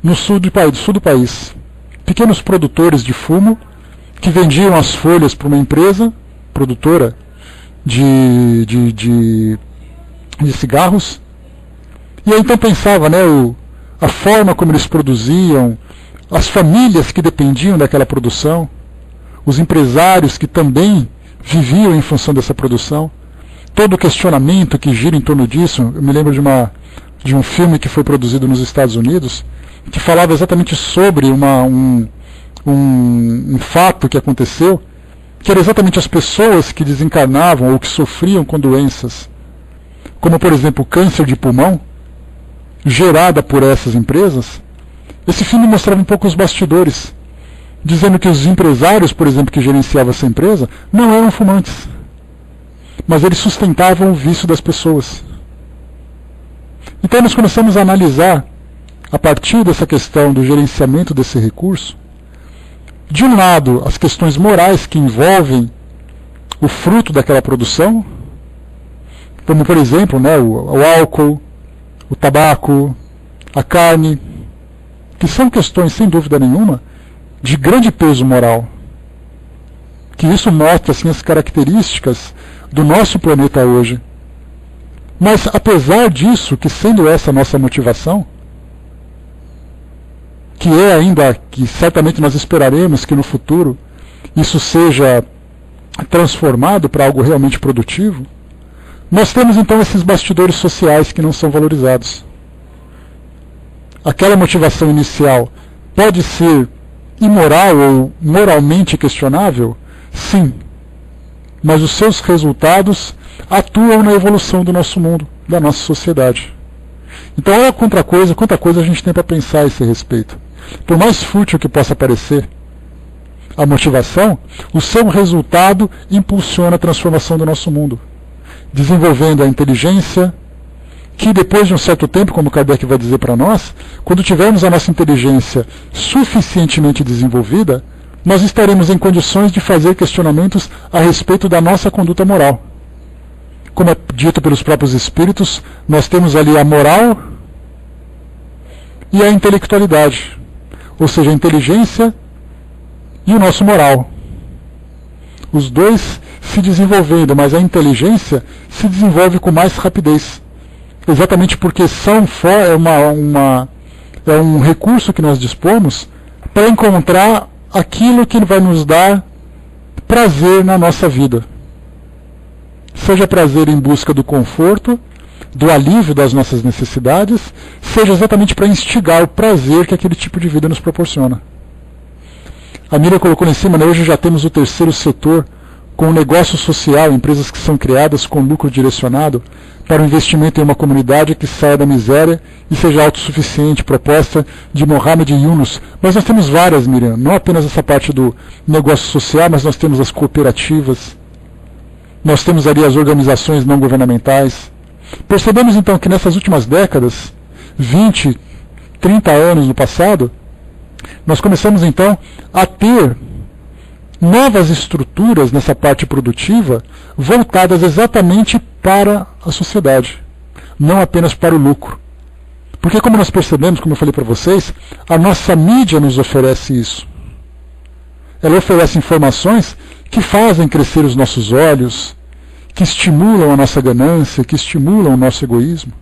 Speaker 1: no sul do país. Pequenos produtores de fumo que vendiam as folhas para uma empresa produtora de cigarros. E aí então pensava, né, a forma como eles produziam, as famílias que dependiam daquela produção, os empresários que também viviam em função dessa produção, todo o questionamento que gira em torno disso. Eu me lembro de um filme que foi produzido nos Estados Unidos, que falava exatamente sobre um fato que aconteceu, que era exatamente as pessoas que desencarnavam ou que sofriam com doenças, como por exemplo câncer de pulmão, gerada por essas empresas. Esse filme mostrava um pouco os bastidores, dizendo que os empresários, por exemplo, que gerenciavam essa empresa, não eram fumantes, mas eles sustentavam o vício das pessoas. Então nós começamos a analisar, a partir dessa questão do gerenciamento desse recurso, de um lado, as questões morais que envolvem o fruto daquela produção, como, por exemplo, né, o álcool, o tabaco, a carne, que são questões, sem dúvida nenhuma, de grande peso moral. Que isso mostra assim, as características do nosso planeta hoje. Mas, apesar disso, que sendo essa a nossa motivação, que é ainda, que certamente nós esperaremos que no futuro isso seja transformado para algo realmente produtivo, nós temos então esses bastidores sociais que não são valorizados. Aquela motivação inicial pode ser imoral ou moralmente questionável? Sim. Mas os seus resultados atuam na evolução do nosso mundo, da nossa sociedade. Então olha quanta coisa a gente tem para pensar a esse respeito. Por mais fútil que possa parecer a motivação, o seu resultado impulsiona a transformação do nosso mundo, desenvolvendo a inteligência, que depois de um certo tempo, como Kardec vai dizer para nós, quando tivermos a nossa inteligência suficientemente desenvolvida, nós estaremos em condições de fazer questionamentos a respeito da nossa conduta moral. Como é dito pelos próprios espíritos, nós temos ali a moral e a intelectualidade, ou seja, a inteligência e o nosso moral. Os dois se desenvolvendo, mas a inteligência se desenvolve com mais rapidez. Exatamente porque é um recurso que nós dispomos para encontrar aquilo que vai nos dar prazer na nossa vida. Seja prazer em busca do conforto, do alívio das nossas necessidades, seja exatamente para instigar o prazer que aquele tipo de vida nos proporciona. A Miriam colocou lá em cima, né, hoje já temos o terceiro setor com o negócio social, empresas que são criadas com lucro direcionado para o investimento em uma comunidade que saia da miséria e seja autossuficiente, proposta de Mohamed Yunus. Mas nós temos várias, Miriam, não apenas essa parte do negócio social, mas nós temos as cooperativas, nós temos ali as organizações não governamentais. Percebemos então que nessas últimas décadas, 20, 30 anos no passado, nós começamos então a ter novas estruturas nessa parte produtiva voltadas exatamente para a sociedade, não apenas para o lucro. Porque como nós percebemos, como eu falei para vocês, a nossa mídia nos oferece isso. Ela oferece informações que fazem crescer os nossos olhos, que estimulam a nossa ganância, que estimulam o nosso egoísmo.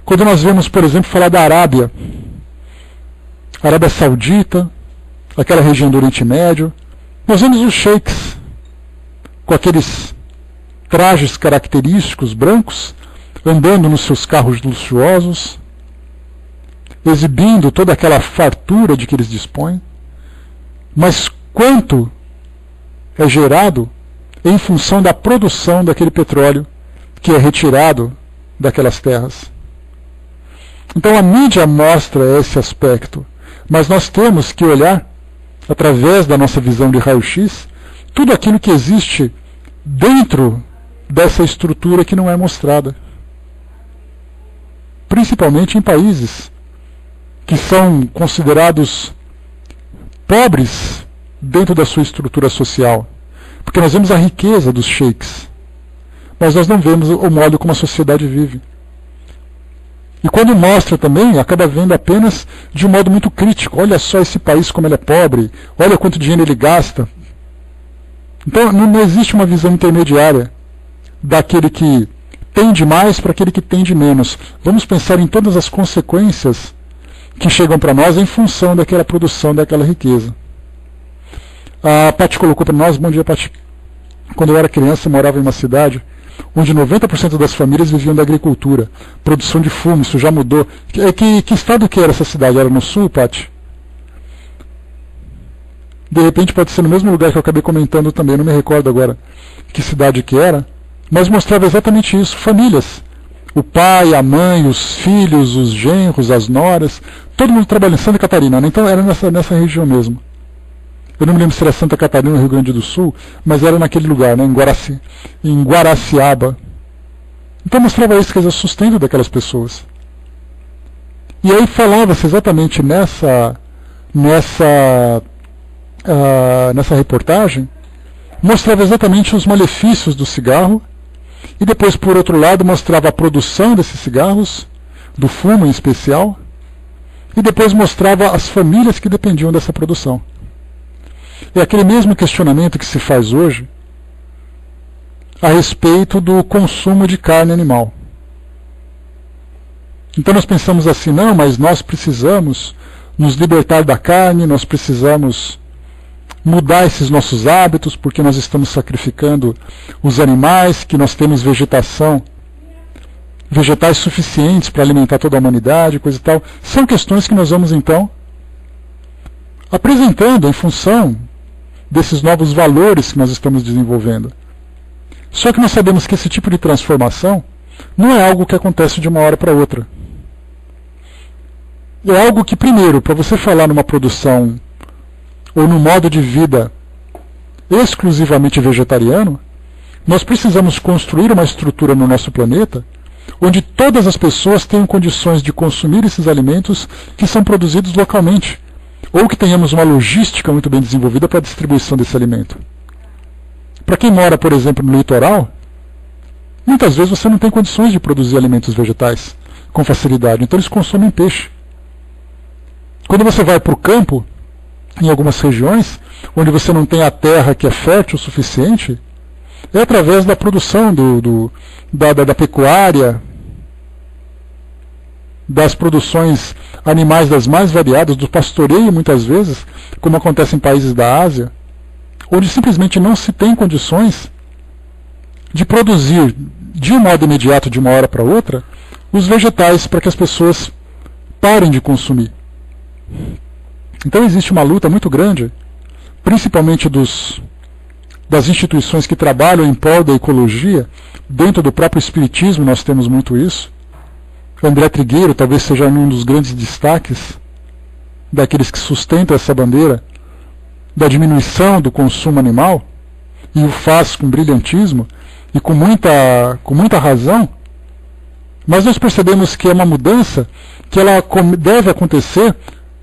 Speaker 1: Quando nós vemos, por exemplo, falar da Arábia Saudita, aquela região do Oriente Médio, nós vemos os sheiks com aqueles trajes característicos brancos, andando nos seus carros luxuosos, exibindo toda aquela fartura de que eles dispõem. Mas quanto é gerado em função da produção daquele petróleo que é retirado daquelas terras? Então a mídia mostra esse aspecto, mas nós temos que olhar, através da nossa visão de raio-x, tudo aquilo que existe dentro dessa estrutura que não é mostrada. Principalmente em países que são considerados pobres dentro da sua estrutura social. Porque nós vemos a riqueza dos sheiks, mas nós não vemos o modo como a sociedade vive. E quando mostra também, acaba vendo apenas de um modo muito crítico. Olha só esse país como ele é pobre, olha quanto dinheiro ele gasta. Então não existe uma visão intermediária daquele que tem de mais para aquele que tem de menos. Vamos pensar em todas as consequências que chegam para nós em função daquela produção, daquela riqueza. A Paty colocou para nós, bom dia Paty, quando eu era criança eu morava em uma cidade onde 90% das famílias viviam da agricultura, produção de fumo, isso já mudou. Que estado que era essa cidade? Era no sul, Paty? De repente pode ser no mesmo lugar que eu acabei comentando também, não me recordo agora que cidade que era, mas mostrava exatamente isso, famílias. O pai, a mãe, os filhos, os genros, as noras, todo mundo trabalhando em Santa Catarina, né? Então era nessa região mesmo. Eu não me lembro se era Santa Catarina ou Rio Grande do Sul, mas era naquele lugar, né? Em Guaraciaba. Então mostrava isso, quer dizer, o sustento daquelas pessoas. E aí falava-se exatamente nessa reportagem, mostrava exatamente os malefícios do cigarro, e depois, por outro lado, mostrava a produção desses cigarros, do fumo em especial, e depois mostrava as famílias que dependiam dessa produção. É aquele mesmo questionamento que se faz hoje a respeito do consumo de carne animal. Então nós pensamos assim, não, mas nós precisamos nos libertar da carne, nós precisamos mudar esses nossos hábitos, porque nós estamos sacrificando os animais, que nós temos vegetais suficientes para alimentar toda a humanidade, coisa e tal. São questões que nós vamos então apresentando em função desses novos valores que nós estamos desenvolvendo. Só que nós sabemos que esse tipo de transformação não é algo que acontece de uma hora para outra. É algo que, primeiro, para você falar numa produção ou num modo de vida exclusivamente vegetariano, nós precisamos construir uma estrutura no nosso planeta onde todas as pessoas tenham condições de consumir esses alimentos que são produzidos localmente, ou que tenhamos uma logística muito bem desenvolvida para a distribuição desse alimento. Para quem mora, por exemplo, no litoral, muitas vezes você não tem condições de produzir alimentos vegetais com facilidade, então eles consomem peixe. Quando você vai para o campo, em algumas regiões, onde você não tem a terra que é fértil o suficiente, é através da produção da pecuária, das produções animais das mais variadas, do pastoreio muitas vezes, como acontece em países da Ásia, onde simplesmente não se tem condições de produzir de um modo imediato, de uma hora para outra, os vegetais para que as pessoas parem de consumir. Então existe uma luta muito grande, principalmente das instituições que trabalham em prol da ecologia. Dentro do próprio espiritismo nós temos muito isso. O André Trigueiro talvez seja um dos grandes destaques daqueles que sustentam essa bandeira da diminuição do consumo animal, e o faz com brilhantismo e com muita razão. Mas nós percebemos que é uma mudança que ela deve acontecer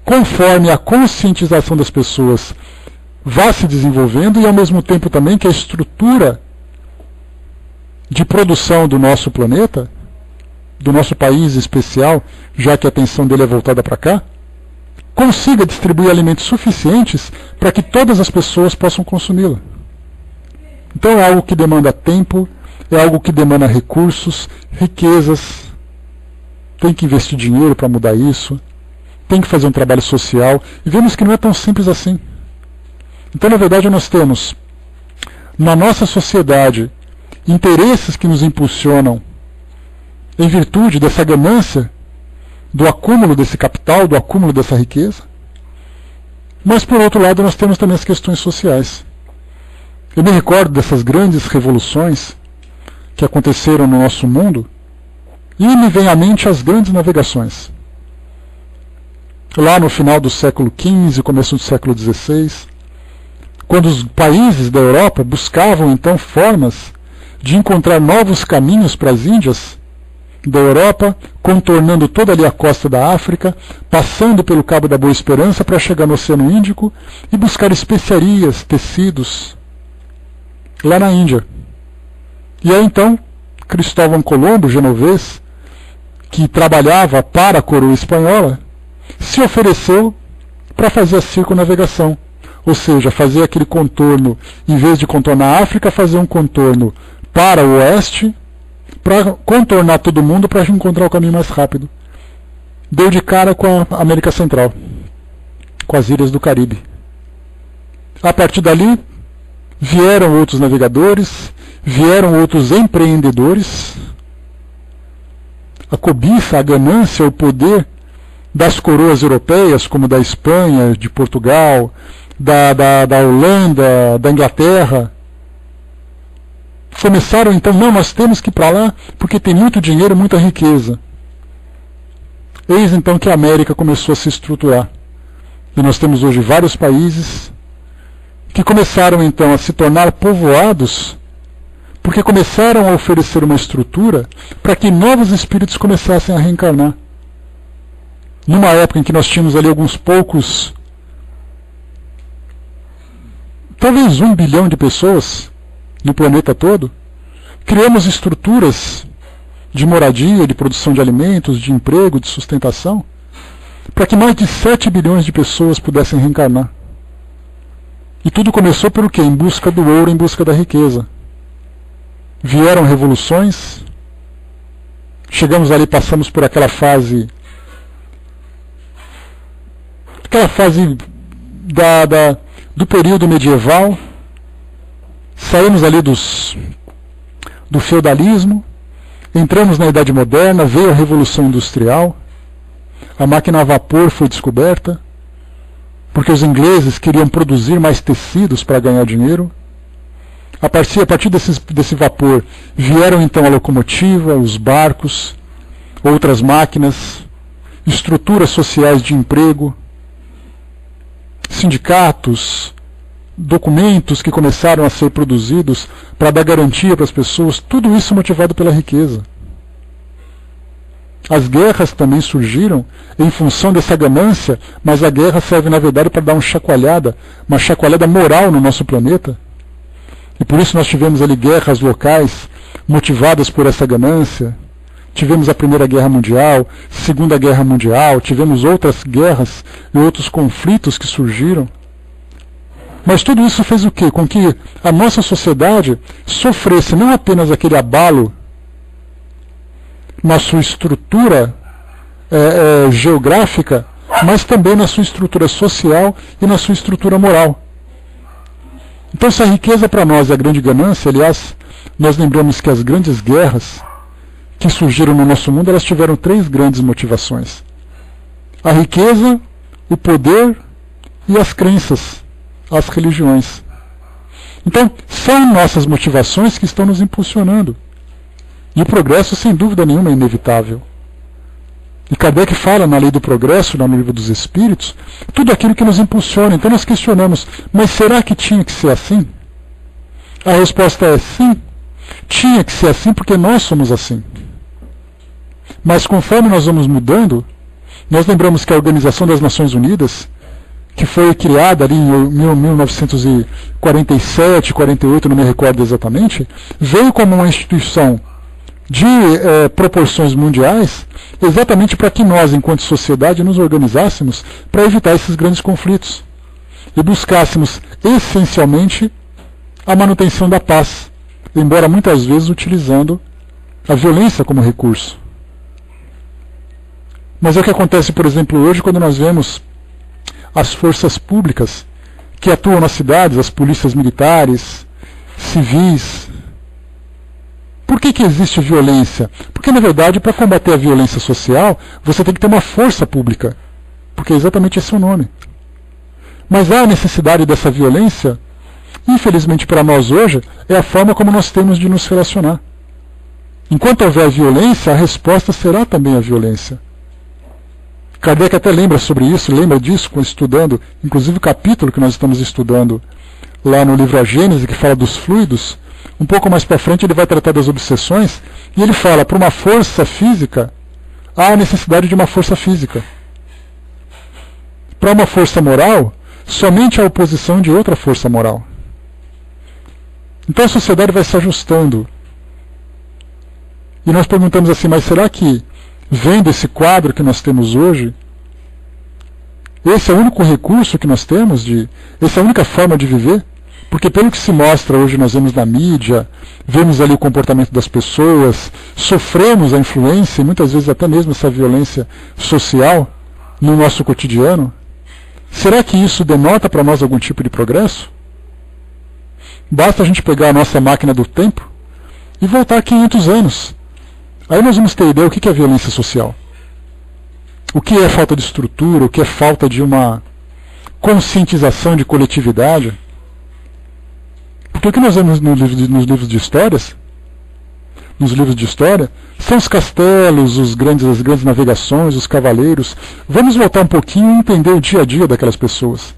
Speaker 1: conforme a conscientização das pessoas vá se desenvolvendo, e ao mesmo tempo também que a estrutura de produção do nosso planeta, do nosso país em especial, já que a atenção dele é voltada para cá, consiga distribuir alimentos suficientes para que todas as pessoas possam consumi-la. Então é algo que demanda tempo, é algo que demanda recursos, riquezas, tem que investir dinheiro para mudar isso, tem que fazer um trabalho social, e vemos que não é tão simples assim. Então, na verdade, nós temos na nossa sociedade interesses que nos impulsionam em virtude dessa ganância, do acúmulo desse capital, do acúmulo dessa riqueza. Mas, por outro lado, nós temos também as questões sociais. Eu me recordo dessas grandes revoluções que aconteceram no nosso mundo, e me vem à mente as grandes navegações. Lá no final do século XV, começo do século XVI, quando os países da Europa buscavam então formas de encontrar novos caminhos para as Índias da Europa, contornando toda ali a costa da África, passando pelo Cabo da Boa Esperança para chegar no Oceano Índico e buscar especiarias, tecidos, lá na Índia. E aí então, Cristóvão Colombo, genovês, que trabalhava para a coroa espanhola, se ofereceu para fazer a circunnavegação, ou seja, fazer aquele contorno, em vez de contornar a África, fazer um contorno para o oeste, para contornar todo mundo, para encontrar o caminho mais rápido. Deu de cara com a América Central, com as ilhas do Caribe. A partir dali, vieram outros navegadores, vieram outros empreendedores. A cobiça, a ganância, o poder das coroas europeias, como da Espanha, de Portugal, da Holanda, da Inglaterra, começaram então, não, nós temos que ir para lá porque tem muito dinheiro, muita riqueza. Eis então que a América começou a se estruturar. E nós temos hoje vários países que começaram então a se tornar povoados porque começaram a oferecer uma estrutura para que novos espíritos começassem a reencarnar. Numa época em que nós tínhamos ali alguns poucos, talvez 1 bilhão de pessoas no planeta todo, criamos estruturas de moradia, de produção de alimentos, de emprego, de sustentação, para que mais de 7 bilhões de pessoas pudessem reencarnar. E tudo começou pelo quê? Em busca do ouro, em busca da riqueza. Vieram revoluções, chegamos ali, passamos por aquela fase do período medieval, saímos ali do feudalismo, entramos na Idade Moderna, veio a Revolução Industrial, a máquina a vapor foi descoberta, porque os ingleses queriam produzir mais tecidos para ganhar dinheiro. A partir desse vapor vieram então a locomotiva, os barcos, outras máquinas, estruturas sociais de emprego, sindicatos, documentos que começaram a ser produzidos para dar garantia para as pessoas, tudo isso motivado pela riqueza. As guerras também surgiram em função dessa ganância, mas a guerra serve na verdade para dar uma chacoalhada moral no nosso planeta. E por isso nós tivemos ali guerras locais motivadas por essa ganância. Tivemos a Primeira Guerra Mundial, Segunda Guerra Mundial, tivemos outras guerras e outros conflitos que surgiram. Mas tudo isso fez o quê? Com que a nossa sociedade sofresse não apenas aquele abalo na sua estrutura geográfica, mas também na sua estrutura social e na sua estrutura moral. Então essa riqueza para nós é a grande ganância. Aliás, nós lembramos que as grandes guerras que surgiram no nosso mundo, elas tiveram 3 grandes motivações: a riqueza, o poder e as crenças, as religiões. Então, são nossas motivações que estão nos impulsionando. E o progresso, sem dúvida nenhuma, é inevitável. E Kardec fala na Lei do Progresso, no Livro dos Espíritos, tudo aquilo que nos impulsiona. Então nós questionamos, mas será que tinha que ser assim? A resposta é sim, tinha que ser assim porque nós somos assim. Mas conforme nós vamos mudando, nós lembramos que a Organização das Nações Unidas, que foi criada ali em 1947, 48, não me recordo exatamente, veio como uma instituição de proporções mundiais, exatamente para que nós, enquanto sociedade, nos organizássemos para evitar esses grandes conflitos e buscássemos essencialmente a manutenção da paz, embora muitas vezes utilizando a violência como recurso. Mas é o que acontece, por exemplo, hoje, quando nós vemos as forças públicas que atuam nas cidades, as polícias militares, civis. Por que existe violência? Porque, na verdade, para combater a violência social, você tem que ter uma força pública, porque é exatamente esse o nome. Mas há a necessidade dessa violência, infelizmente para nós hoje, é a forma como nós temos de nos relacionar. Enquanto houver violência, a resposta será também a violência. Kardec até lembra sobre isso, lembra disso, estudando, inclusive o capítulo que nós estamos estudando lá no livro A Gênese, que fala dos fluidos. Um pouco mais para frente ele vai tratar das obsessões, e ele fala, para uma força física, há a necessidade de uma força física. Para uma força moral, somente a oposição de outra força moral. Então a sociedade vai se ajustando. E nós perguntamos assim, mas será que, vendo esse quadro que nós temos hoje, esse é o único recurso que nós temos, essa é a única forma de viver? Porque pelo que se mostra hoje, nós vemos na mídia, vemos ali o comportamento das pessoas, sofremos a influência e muitas vezes até mesmo essa violência social no nosso cotidiano. Será que isso denota para nós algum tipo de progresso? Basta a gente pegar a nossa máquina do tempo e voltar 500 anos. Aí nós vamos ter ideia do que é violência social. O que é falta de estrutura, o que é falta de uma conscientização de coletividade. Porque o que nós vemos nos livros de histórias, nos livros de história, são os castelos, as grandes navegações, os cavaleiros. Vamos voltar um pouquinho e entender o dia a dia daquelas pessoas.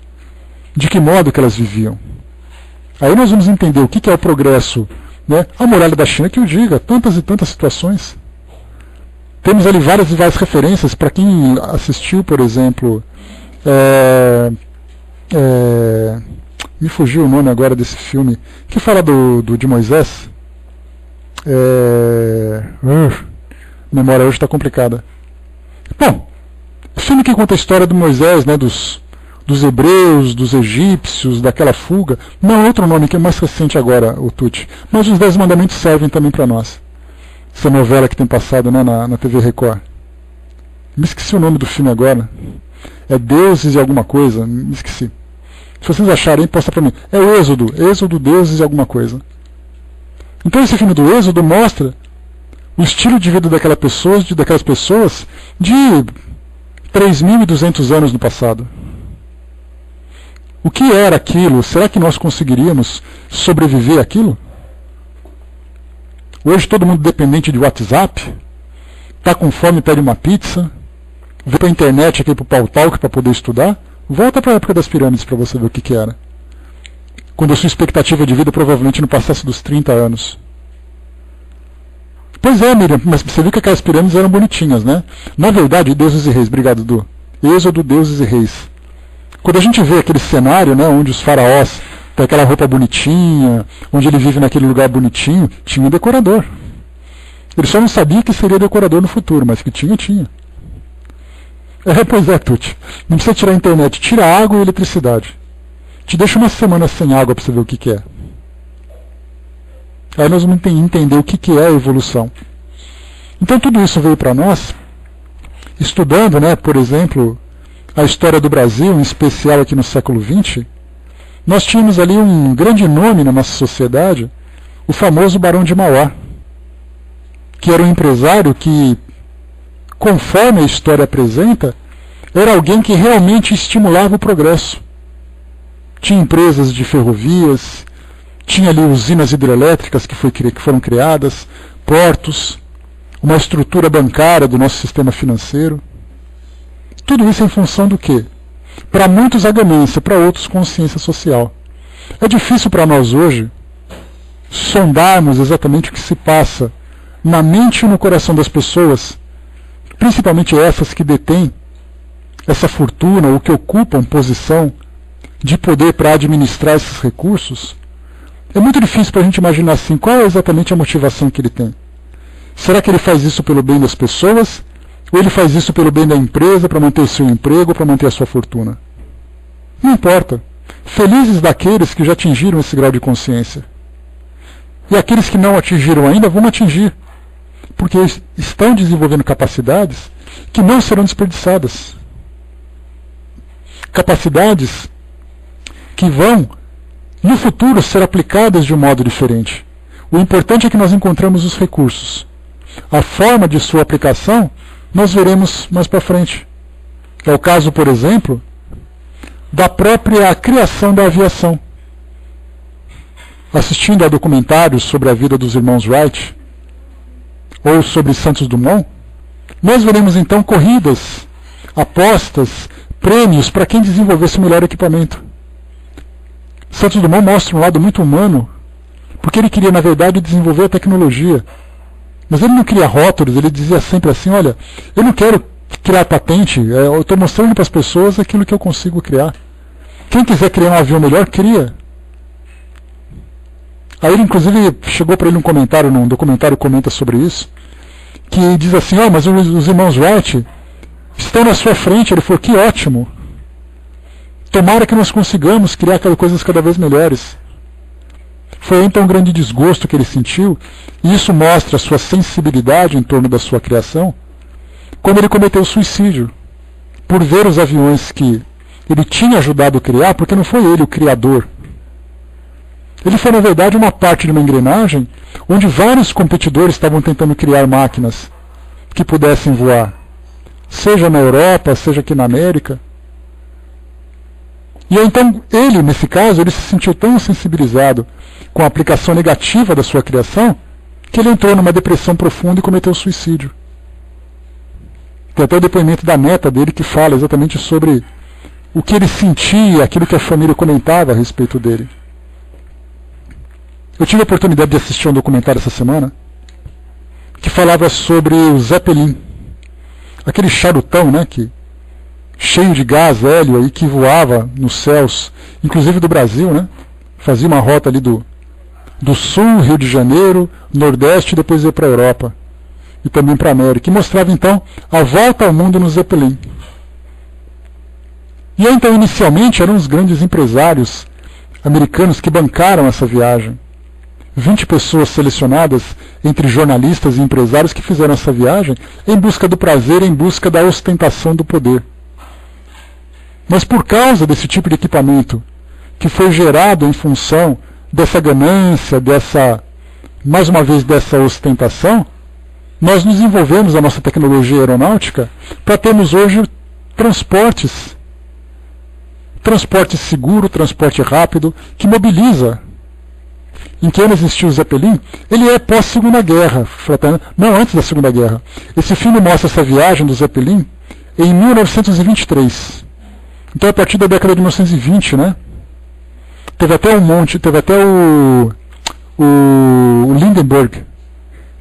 Speaker 1: De que modo que elas viviam. Aí nós vamos entender o que é o progresso, né? A muralha da China que o diga, tantas e tantas situações. Temos ali várias e várias referências. Para quem assistiu, por exemplo, me fugiu o nome agora desse filme, que fala de Moisés. Memória hoje está complicada. Bom, o filme que conta a história de Moisés, né, dos hebreus, dos egípcios, daquela fuga. Não, outro nome que é mais recente agora, o Tuti. Mas os 10 mandamentos servem também para nós. Essa novela que tem passado, né, na TV Record. Me esqueci o nome do filme agora. É Deuses e alguma coisa. Me esqueci. Se vocês acharem, posta para mim. É o Êxodo, Deuses e alguma coisa. Então esse filme do Êxodo mostra o estilo de vida daquelas pessoas de 3.200 anos no passado. O que era aquilo? Será que nós conseguiríamos sobreviver àquilo? Hoje todo mundo dependente de WhatsApp, está com fome, pede uma pizza, vem para a internet aqui para o Pautalk para poder estudar. Volta para a época das pirâmides para você ver o que era. Quando a sua expectativa de vida provavelmente não passasse dos 30 anos. Pois é, Miriam, mas você viu que aquelas pirâmides eram bonitinhas, né? Na verdade, Deuses e Reis, obrigado, Du. Êxodo, Deuses e Reis. Quando a gente vê aquele cenário, né, onde os faraós têm aquela roupa bonitinha, onde ele vive naquele lugar bonitinho, tinha um decorador. Ele só não sabia que seria decorador no futuro, mas que tinha. Pois é, Tuti. Não precisa tirar a internet, tira água e eletricidade. Te deixa uma semana sem água para você ver o que é. Aí nós vamos entender o que é a evolução. Então tudo isso veio para nós, estudando, né, por exemplo, a história do Brasil, em especial aqui no século XX. Nós tínhamos ali um grande nome na nossa sociedade, o famoso Barão de Mauá, que era um empresário que, conforme a história apresenta, era alguém que realmente estimulava o progresso. Tinha empresas de ferrovias, tinha ali usinas hidrelétricas que foram criadas, portos, uma estrutura bancária do nosso sistema financeiro. Tudo isso em função do quê? Para muitos a ganância, para outros consciência social. É difícil para nós hoje sondarmos exatamente o que se passa na mente e no coração das pessoas, principalmente essas que detêm essa fortuna ou que ocupam posição de poder para administrar esses recursos. É muito difícil para a gente imaginar assim, qual é exatamente a motivação que ele tem. Será que ele faz isso pelo bem das pessoas? Ou ele faz isso pelo bem da empresa, para manter o seu emprego, para manter a sua fortuna? Não importa. Felizes daqueles que já atingiram esse grau de consciência. E aqueles que não atingiram ainda vão atingir. Porque estão desenvolvendo capacidades que não serão desperdiçadas. Capacidades que vão, no futuro, ser aplicadas de um modo diferente. O importante é que nós encontramos os recursos. A forma de sua aplicação nós veremos mais para frente. É o caso, por exemplo, da própria criação da aviação. Assistindo a documentários sobre a vida dos irmãos Wright, ou sobre Santos Dumont, nós veremos então corridas, apostas, prêmios para quem desenvolvesse o melhor equipamento. Santos Dumont mostra um lado muito humano, porque ele queria, na verdade, desenvolver a tecnologia. Mas ele não queria rótulos, ele dizia sempre assim, olha, eu não quero criar patente, eu estou mostrando para as pessoas aquilo que eu consigo criar. Quem quiser criar um avião melhor, cria. Aí ele, inclusive, chegou para ele um comentário, num documentário comenta sobre isso, que diz assim, mas os irmãos Wright estão na sua frente. Ele falou, que ótimo. Tomara que nós consigamos criar coisas cada vez melhores. Foi então um grande desgosto que ele sentiu, e isso mostra a sua sensibilidade em torno da sua criação, quando ele cometeu suicídio, por ver os aviões que ele tinha ajudado a criar, porque não foi ele o criador. Ele foi, na verdade, uma parte de uma engrenagem onde vários competidores estavam tentando criar máquinas que pudessem voar, seja na Europa, seja aqui na América. E aí, então, ele, nesse caso, ele se sentiu tão sensibilizado com a aplicação negativa da sua criação, que ele entrou numa depressão profunda e cometeu suicídio. Tem até o depoimento da neta dele que fala exatamente sobre o que ele sentia, aquilo que a família comentava a respeito dele. Eu tive a oportunidade de assistir um documentário essa semana que falava sobre o Zeppelin, aquele charutão, né, cheio de gás hélio aí, que voava nos céus, inclusive do Brasil, né, fazia uma rota ali do sul, Rio de Janeiro, Nordeste, e depois ia para a Europa e também para a América, e mostrava então a volta ao mundo no Zeppelin. E aí, então, inicialmente, eram os grandes empresários americanos que bancaram essa viagem. 20 pessoas selecionadas entre jornalistas e empresários que fizeram essa viagem em busca do prazer, em busca da ostentação do poder. Mas por causa desse tipo de equipamento que foi gerado em função dessa ganância, mais uma vez, dessa ostentação, nós nos envolvemos a nossa tecnologia aeronáutica para termos hoje transporte seguro, transporte rápido, que mobiliza. Em que ano existiu o Zeppelin? Ele é pós-Segunda Guerra, não antes da Segunda Guerra. Esse filme mostra essa viagem do Zeppelin em 1923. Então, a partir da década de 1920, né? Teve até o Lindenberg,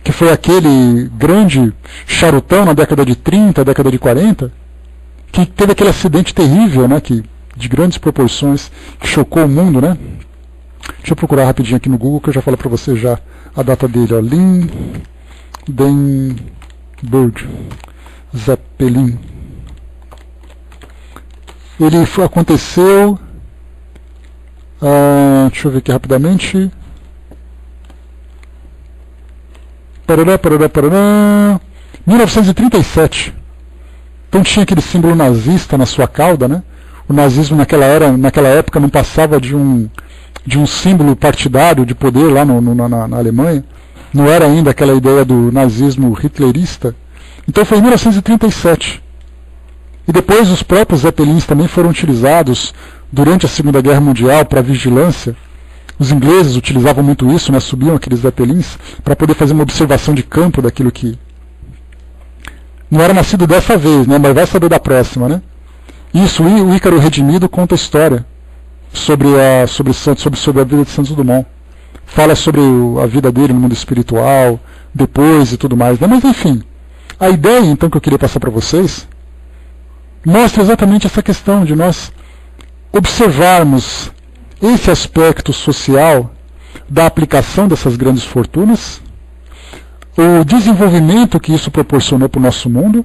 Speaker 1: que foi aquele grande charutão na década de 30, década de 40, que teve aquele acidente terrível, né? De grandes proporções, que chocou o mundo, né? Deixa eu procurar rapidinho aqui no Google, que eu já falo para você já a data dele, ó. Lindenberg Zeppelin. Ele aconteceu, deixa eu ver aqui rapidamente, 1937. Então tinha aquele símbolo nazista na sua cauda, né? O nazismo naquela época não passava de um símbolo partidário de poder lá na Alemanha. Não era ainda aquela ideia do nazismo hitlerista. Então foi em 1937. E depois os próprios Zeppelins também foram utilizados durante a Segunda Guerra Mundial para vigilância. Os ingleses utilizavam muito isso, né? Subiam aqueles Zeppelins para poder fazer uma observação de campo daquilo que não era nascido dessa vez, né? Mas vai saber da próxima, né? Isso, o Ícaro Redimido conta a história sobre a vida de Santos Dumont. Fala sobre a vida dele no mundo espiritual, depois e tudo mais, né? Mas enfim, a ideia então que eu queria passar para vocês mostra exatamente essa questão de nós observarmos esse aspecto social da aplicação dessas grandes fortunas, o desenvolvimento que isso proporcionou para o nosso mundo,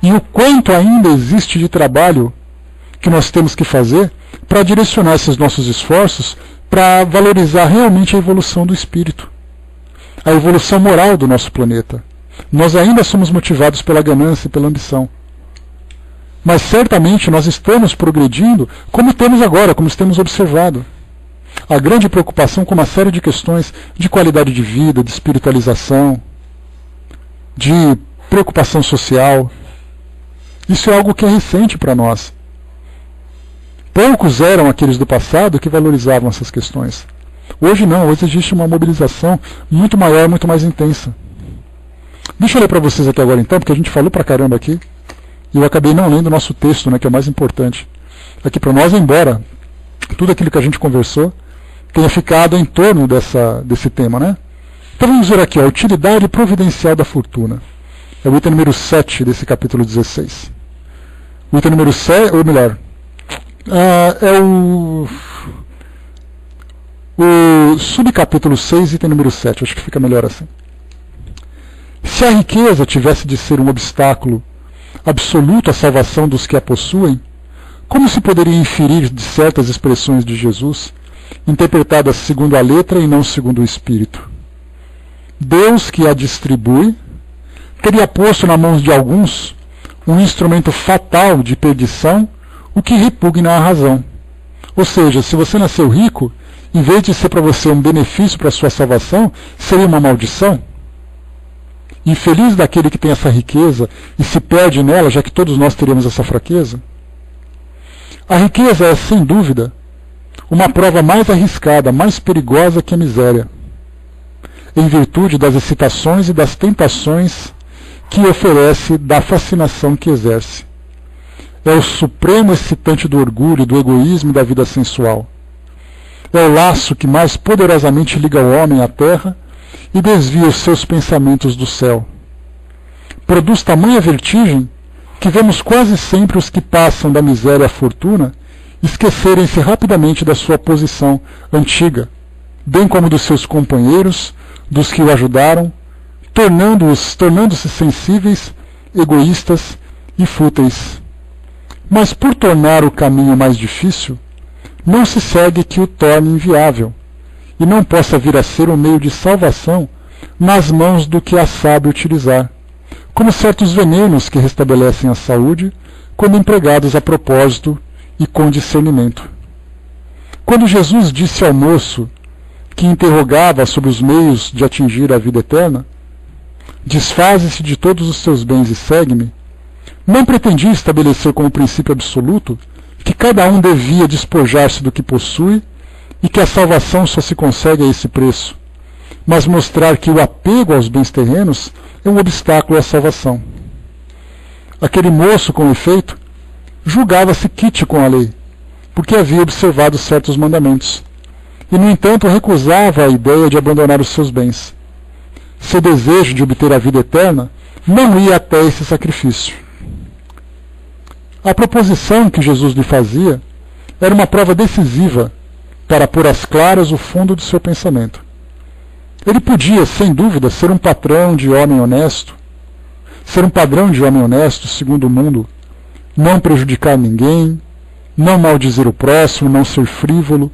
Speaker 1: e o quanto ainda existe de trabalho que nós temos que fazer para direcionar esses nossos esforços para valorizar realmente a evolução do espírito, a evolução moral do nosso planeta. Nós ainda somos motivados pela ganância e pela ambição. Mas certamente nós estamos progredindo como temos agora, como temos observado. A grande preocupação com uma série de questões de qualidade de vida, de espiritualização, de preocupação social. Isso é algo que é recente para nós. Poucos eram aqueles do passado que valorizavam essas questões. Hoje não, hoje existe uma mobilização muito maior, muito mais intensa. Deixa eu ler para vocês aqui agora então, porque a gente falou pra caramba aqui, e eu acabei não lendo o nosso texto, né, que é o mais importante aqui para nós, embora tudo aquilo que a gente conversou tenha ficado em torno desse tema, né? Então vamos ver aqui, a utilidade providencial da fortuna. É o item número 7 desse capítulo 16. O item número 7, ou melhor, é o subcapítulo 6, item número 7, acho que fica melhor assim. Se a riqueza tivesse de ser um obstáculo absoluto à salvação dos que a possuem, como se poderia inferir de certas expressões de Jesus, interpretadas segundo a letra e não segundo o espírito? Deus, que a distribui, teria posto nas mãos de alguns um instrumento fatal de perdição, o que repugna à razão. Ou seja, se você nasceu rico, em vez de ser para você um benefício para a sua salvação, seria uma maldição? Infeliz daquele que tem essa riqueza e se perde nela, já que todos nós teríamos essa fraqueza? A riqueza é, sem dúvida, uma prova mais arriscada, mais perigosa que a miséria, em virtude das excitações e das tentações que oferece, da fascinação que exerce. É o supremo excitante do orgulho, do egoísmo e da vida sensual. É o laço que mais poderosamente liga o homem à terra e desvia os seus pensamentos do céu. Produz tamanha vertigem que vemos quase sempre os que passam da miséria à fortuna esquecerem-se rapidamente da sua posição antiga, bem como dos seus companheiros, dos que o ajudaram, tornando-se sensíveis, egoístas e fúteis. Mas por tornar o caminho mais difícil, não se segue que o torne inviável, e não possa vir a ser um meio de salvação nas mãos do que a sabe utilizar, como certos venenos que restabelecem a saúde quando empregados a propósito e com discernimento. Quando Jesus disse ao moço que interrogava sobre os meios de atingir a vida eterna, desfaze-se de todos os seus bens e segue-me, não pretendia estabelecer como princípio absoluto que cada um devia despojar-se do que possui e que a salvação só se consegue a esse preço, mas mostrar que o apego aos bens terrenos é um obstáculo à salvação. Aquele moço, com efeito, julgava-se quite com a lei, porque havia observado certos mandamentos, e, no entanto, recusava a ideia de abandonar os seus bens. Seu desejo de obter a vida eterna não ia até esse sacrifício. A proposição que Jesus lhe fazia era uma prova decisiva para pôr às claras o fundo do seu pensamento. Ele podia, sem dúvida, ser um padrão de homem honesto, segundo o mundo, não prejudicar ninguém, não maldizer o próximo, não ser frívolo,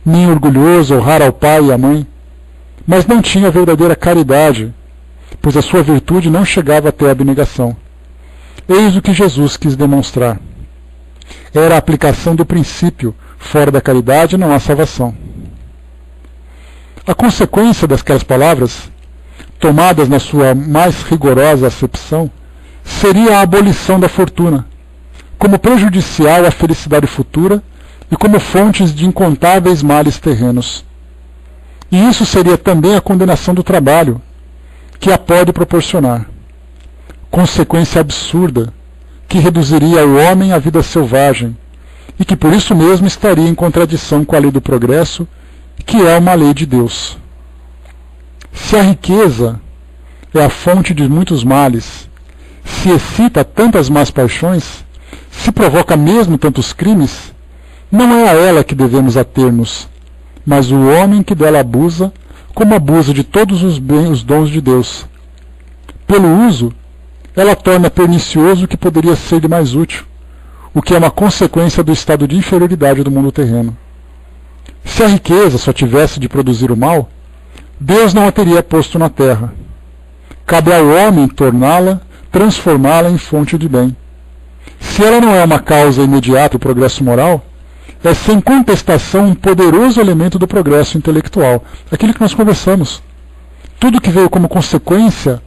Speaker 1: nem orgulhoso, honrar ao pai e à mãe, mas não tinha verdadeira caridade, pois a sua virtude não chegava até a abnegação. Eis o que Jesus quis demonstrar. Era a aplicação do princípio: fora da caridade não há salvação. A consequência daquelas palavras, tomadas na sua mais rigorosa acepção, seria a abolição da fortuna, como prejudicial à felicidade futura e como fontes de incontáveis males terrenos. E isso seria também a condenação do trabalho, que a pode proporcionar. Consequência absurda, que reduziria o homem à vida selvagem, e que por isso mesmo estaria em contradição com a lei do progresso, que é uma lei de Deus. Se a riqueza é a fonte de muitos males, se excita tantas más paixões, se provoca mesmo tantos crimes, não é a ela que devemos ater-nos, mas o homem que dela abusa, como abusa de todos os dons de Deus. Pelo uso, ela torna pernicioso o que poderia ser-lhe mais útil, o que é uma consequência do estado de inferioridade do mundo terreno. Se a riqueza só tivesse de produzir o mal, Deus não a teria posto na terra. Cabe ao homem torná-la, transformá-la em fonte de bem. Se ela não é uma causa imediata do progresso moral, é sem contestação um poderoso elemento do progresso intelectual, aquilo que nós conversamos. Tudo que veio como consequência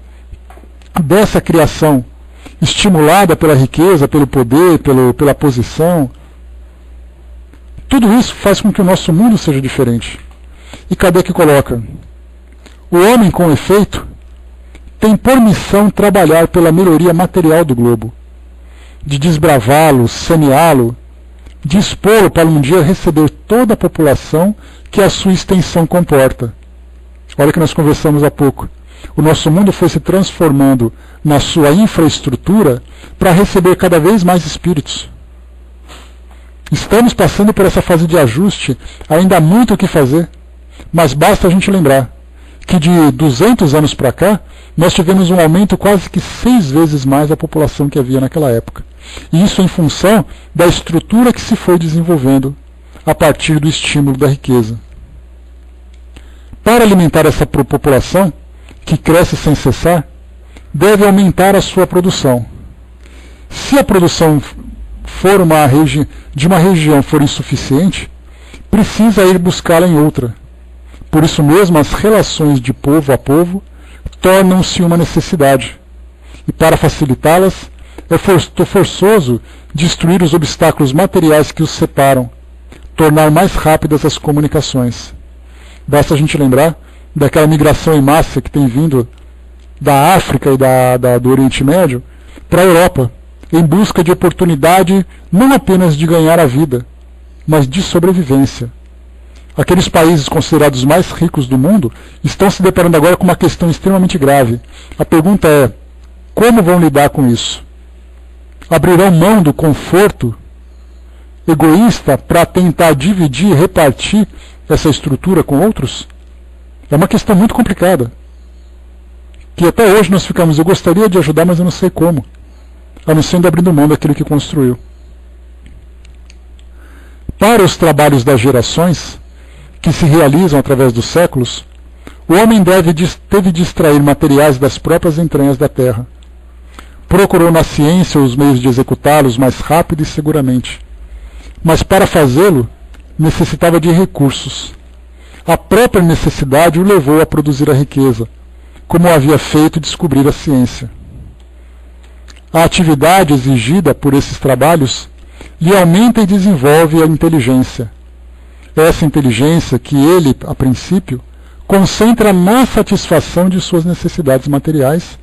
Speaker 1: dessa criação, estimulada pela riqueza, pelo poder, pela posição, tudo isso faz com que o nosso mundo seja diferente. E Kardec coloca: o homem, com efeito, tem por missão trabalhar pela melhoria material do globo, de desbravá-lo, saneá-lo, dispô-lo para um dia receber toda a população que a sua extensão comporta. Olha que nós conversamos há pouco. O nosso mundo foi se transformando na sua infraestrutura para receber cada vez mais espíritos. Estamos passando por essa fase de ajuste, ainda há muito o que fazer, mas basta a gente lembrar que de 200 anos para cá, nós tivemos um aumento quase que 6 vezes mais da população que havia naquela época. E isso em função da estrutura que se foi desenvolvendo a partir do estímulo da riqueza. Para alimentar essa população, que cresce sem cessar, deve aumentar a sua produção. Se a produção de uma região for insuficiente, precisa ir buscá-la em outra. Por isso mesmo, as relações de povo a povo tornam-se uma necessidade, e para facilitá-las, é forçoso destruir os obstáculos materiais que os separam, tornar mais rápidas as comunicações. Basta a gente lembrar daquela migração em massa que tem vindo da África e do Oriente Médio para a Europa, em busca de oportunidade não apenas de ganhar a vida, mas de sobrevivência. Aqueles países considerados mais ricos do mundo estão se deparando agora com uma questão extremamente grave. A pergunta é, como vão lidar com isso? Abrirão mão do conforto egoísta para tentar dividir e repartir essa estrutura com outros? É uma questão muito complicada. Que até hoje nós ficamos, eu gostaria de ajudar, mas eu não sei como. A não ser abrindo mão daquilo que construiu. Para os trabalhos das gerações, que se realizam através dos séculos, o homem teve de extrair materiais das próprias entranhas da terra. Procurou na ciência os meios de executá-los mais rápido e seguramente. Mas para fazê-lo, necessitava de recursos. A própria necessidade o levou a produzir a riqueza, como havia feito descobrir a ciência. A atividade exigida por esses trabalhos lhe aumenta e desenvolve a inteligência. Essa inteligência que ele, a princípio, concentra na satisfação de suas necessidades materiais,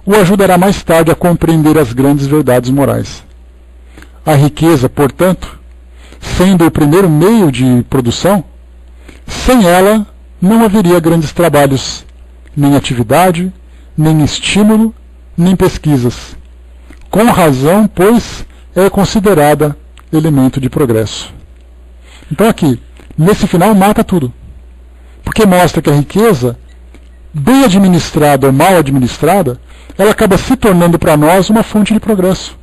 Speaker 1: o ajudará mais tarde a compreender as grandes verdades morais. A riqueza, portanto, sendo o primeiro meio de produção, sem ela não haveria grandes trabalhos, nem atividade, nem estímulo, nem pesquisas. Com razão, pois, é considerada elemento de progresso. Então aqui, nesse final, mata tudo. Porque mostra que a riqueza, bem administrada ou mal administrada, ela acaba se tornando para nós uma fonte de progresso.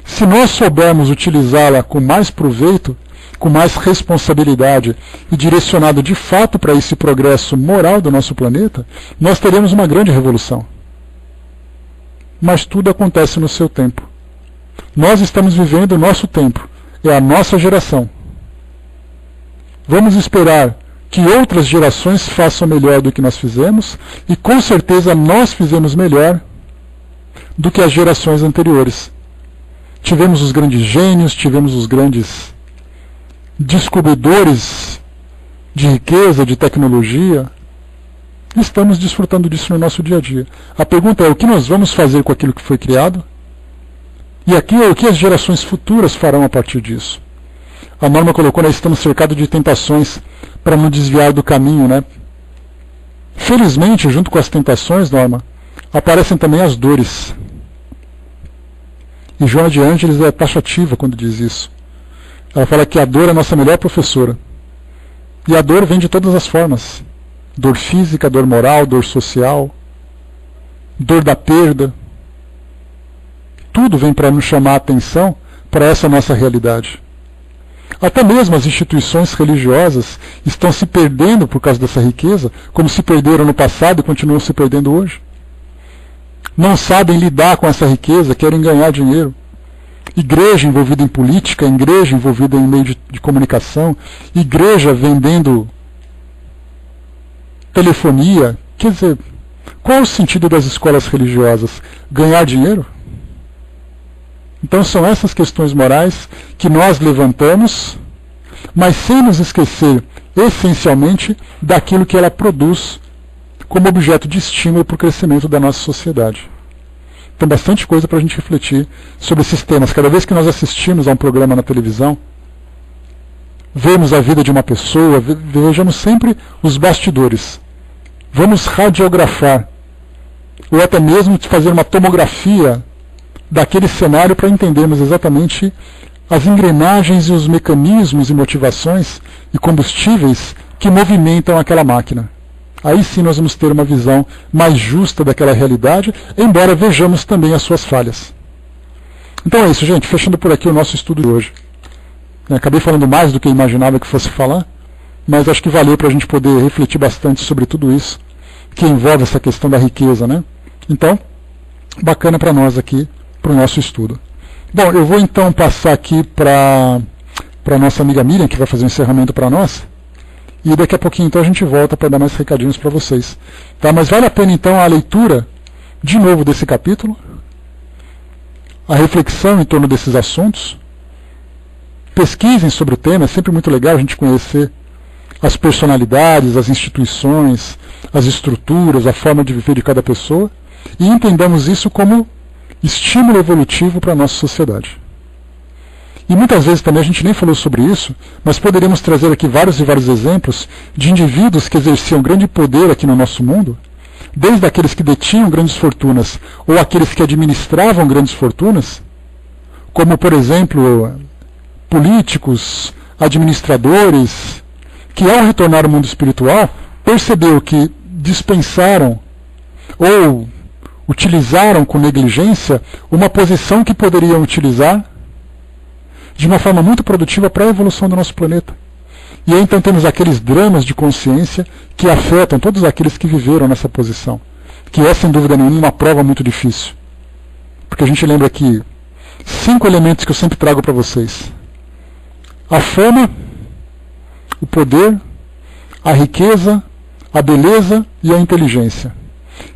Speaker 1: Se nós soubermos utilizá-la com mais proveito, com mais responsabilidade e direcionado de fato para esse progresso moral do nosso planeta, nós teremos uma grande revolução. Mas tudo acontece no seu tempo. Nós estamos vivendo o nosso tempo, é a nossa geração. Vamos esperar que outras gerações façam melhor do que nós fizemos, e com certeza nós fizemos melhor do que as gerações anteriores. Tivemos os grandes gênios, tivemos os grandes descobridores de riqueza, de tecnologia. Estamos desfrutando disso no nosso dia a dia. A pergunta é, o que nós vamos fazer com aquilo que foi criado? E aqui é o que as gerações futuras farão a partir disso. A Norma colocou, nós estamos cercados de tentações para não desviar do caminho, né? Felizmente, junto com as tentações, Norma, aparecem também as dores. E Joana de Ângeles é taxativa quando diz isso. Ela fala que a dor é a nossa melhor professora. E a dor vem de todas as formas. Dor física, dor moral, dor social, dor da perda. Tudo vem para nos chamar a atenção para essa nossa realidade. Até mesmo as instituições religiosas estão se perdendo por causa dessa riqueza, como se perderam no passado e continuam se perdendo hoje. Não sabem lidar com essa riqueza, querem ganhar dinheiro. Igreja envolvida em política, igreja envolvida em meio de comunicação, igreja vendendo telefonia. Quer dizer, qual é o sentido das escolas religiosas? Ganhar dinheiro? Então são essas questões morais que nós levantamos, mas sem nos esquecer, essencialmente, daquilo que ela produz como objeto de estímulo para o crescimento da nossa sociedade. Tem bastante coisa para a gente refletir sobre esses temas. Cada vez que nós assistimos a um programa na televisão, vemos a vida de uma pessoa, vejamos sempre os bastidores. Vamos radiografar, ou até mesmo fazer uma tomografia daquele cenário para entendermos exatamente as engrenagens e os mecanismos e motivações e combustíveis que movimentam aquela máquina. Aí sim nós vamos ter uma visão mais justa daquela realidade, embora vejamos também as suas falhas. Então é isso, gente. Fechando por aqui o nosso estudo de hoje. Acabei falando mais do que eu imaginava que fosse falar, mas acho que valeu para a gente poder refletir bastante sobre tudo isso que envolve essa questão da riqueza, né? Então, bacana para nós aqui, para o nosso estudo. Bom, eu vou então passar aqui para a nossa amiga Miriam, que vai fazer um encerramento para nós, e daqui a pouquinho então a gente volta para dar mais recadinhos para vocês. Tá? Mas vale a pena então a leitura, de novo, desse capítulo, a reflexão em torno desses assuntos. Pesquisem sobre o tema, é sempre muito legal a gente conhecer as personalidades, as instituições, as estruturas, a forma de viver de cada pessoa, e entendamos isso como estímulo evolutivo para a nossa sociedade. E muitas vezes também a gente nem falou sobre isso, mas poderíamos trazer aqui vários e vários exemplos de indivíduos que exerciam grande poder aqui no nosso mundo, desde aqueles que detinham grandes fortunas ou aqueles que administravam grandes fortunas, como, por exemplo, políticos, administradores, que ao retornar ao mundo espiritual, percebeu que dispensaram ou utilizaram com negligência uma posição que poderiam utilizar de uma forma muito produtiva para a evolução do nosso planeta. E aí então temos aqueles dramas de consciência que afetam todos aqueles que viveram nessa posição, que é sem dúvida nenhuma uma prova muito difícil. Porque a gente lembra aqui 5 elementos que eu sempre trago para vocês: a fama, o poder, a riqueza, a beleza e a inteligência.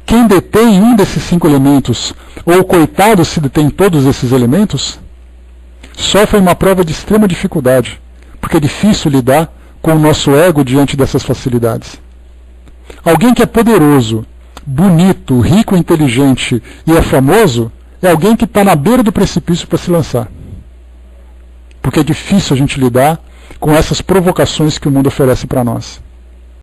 Speaker 1: Quem detém um desses 5 elementos, ou coitado se detém todos esses elementos, sofre uma prova de extrema dificuldade, porque é difícil lidar com o nosso ego diante dessas facilidades. Alguém que é poderoso, bonito, rico, inteligente e é famoso, é alguém que está na beira do precipício para se lançar. Porque é difícil a gente lidar com essas provocações que o mundo oferece para nós.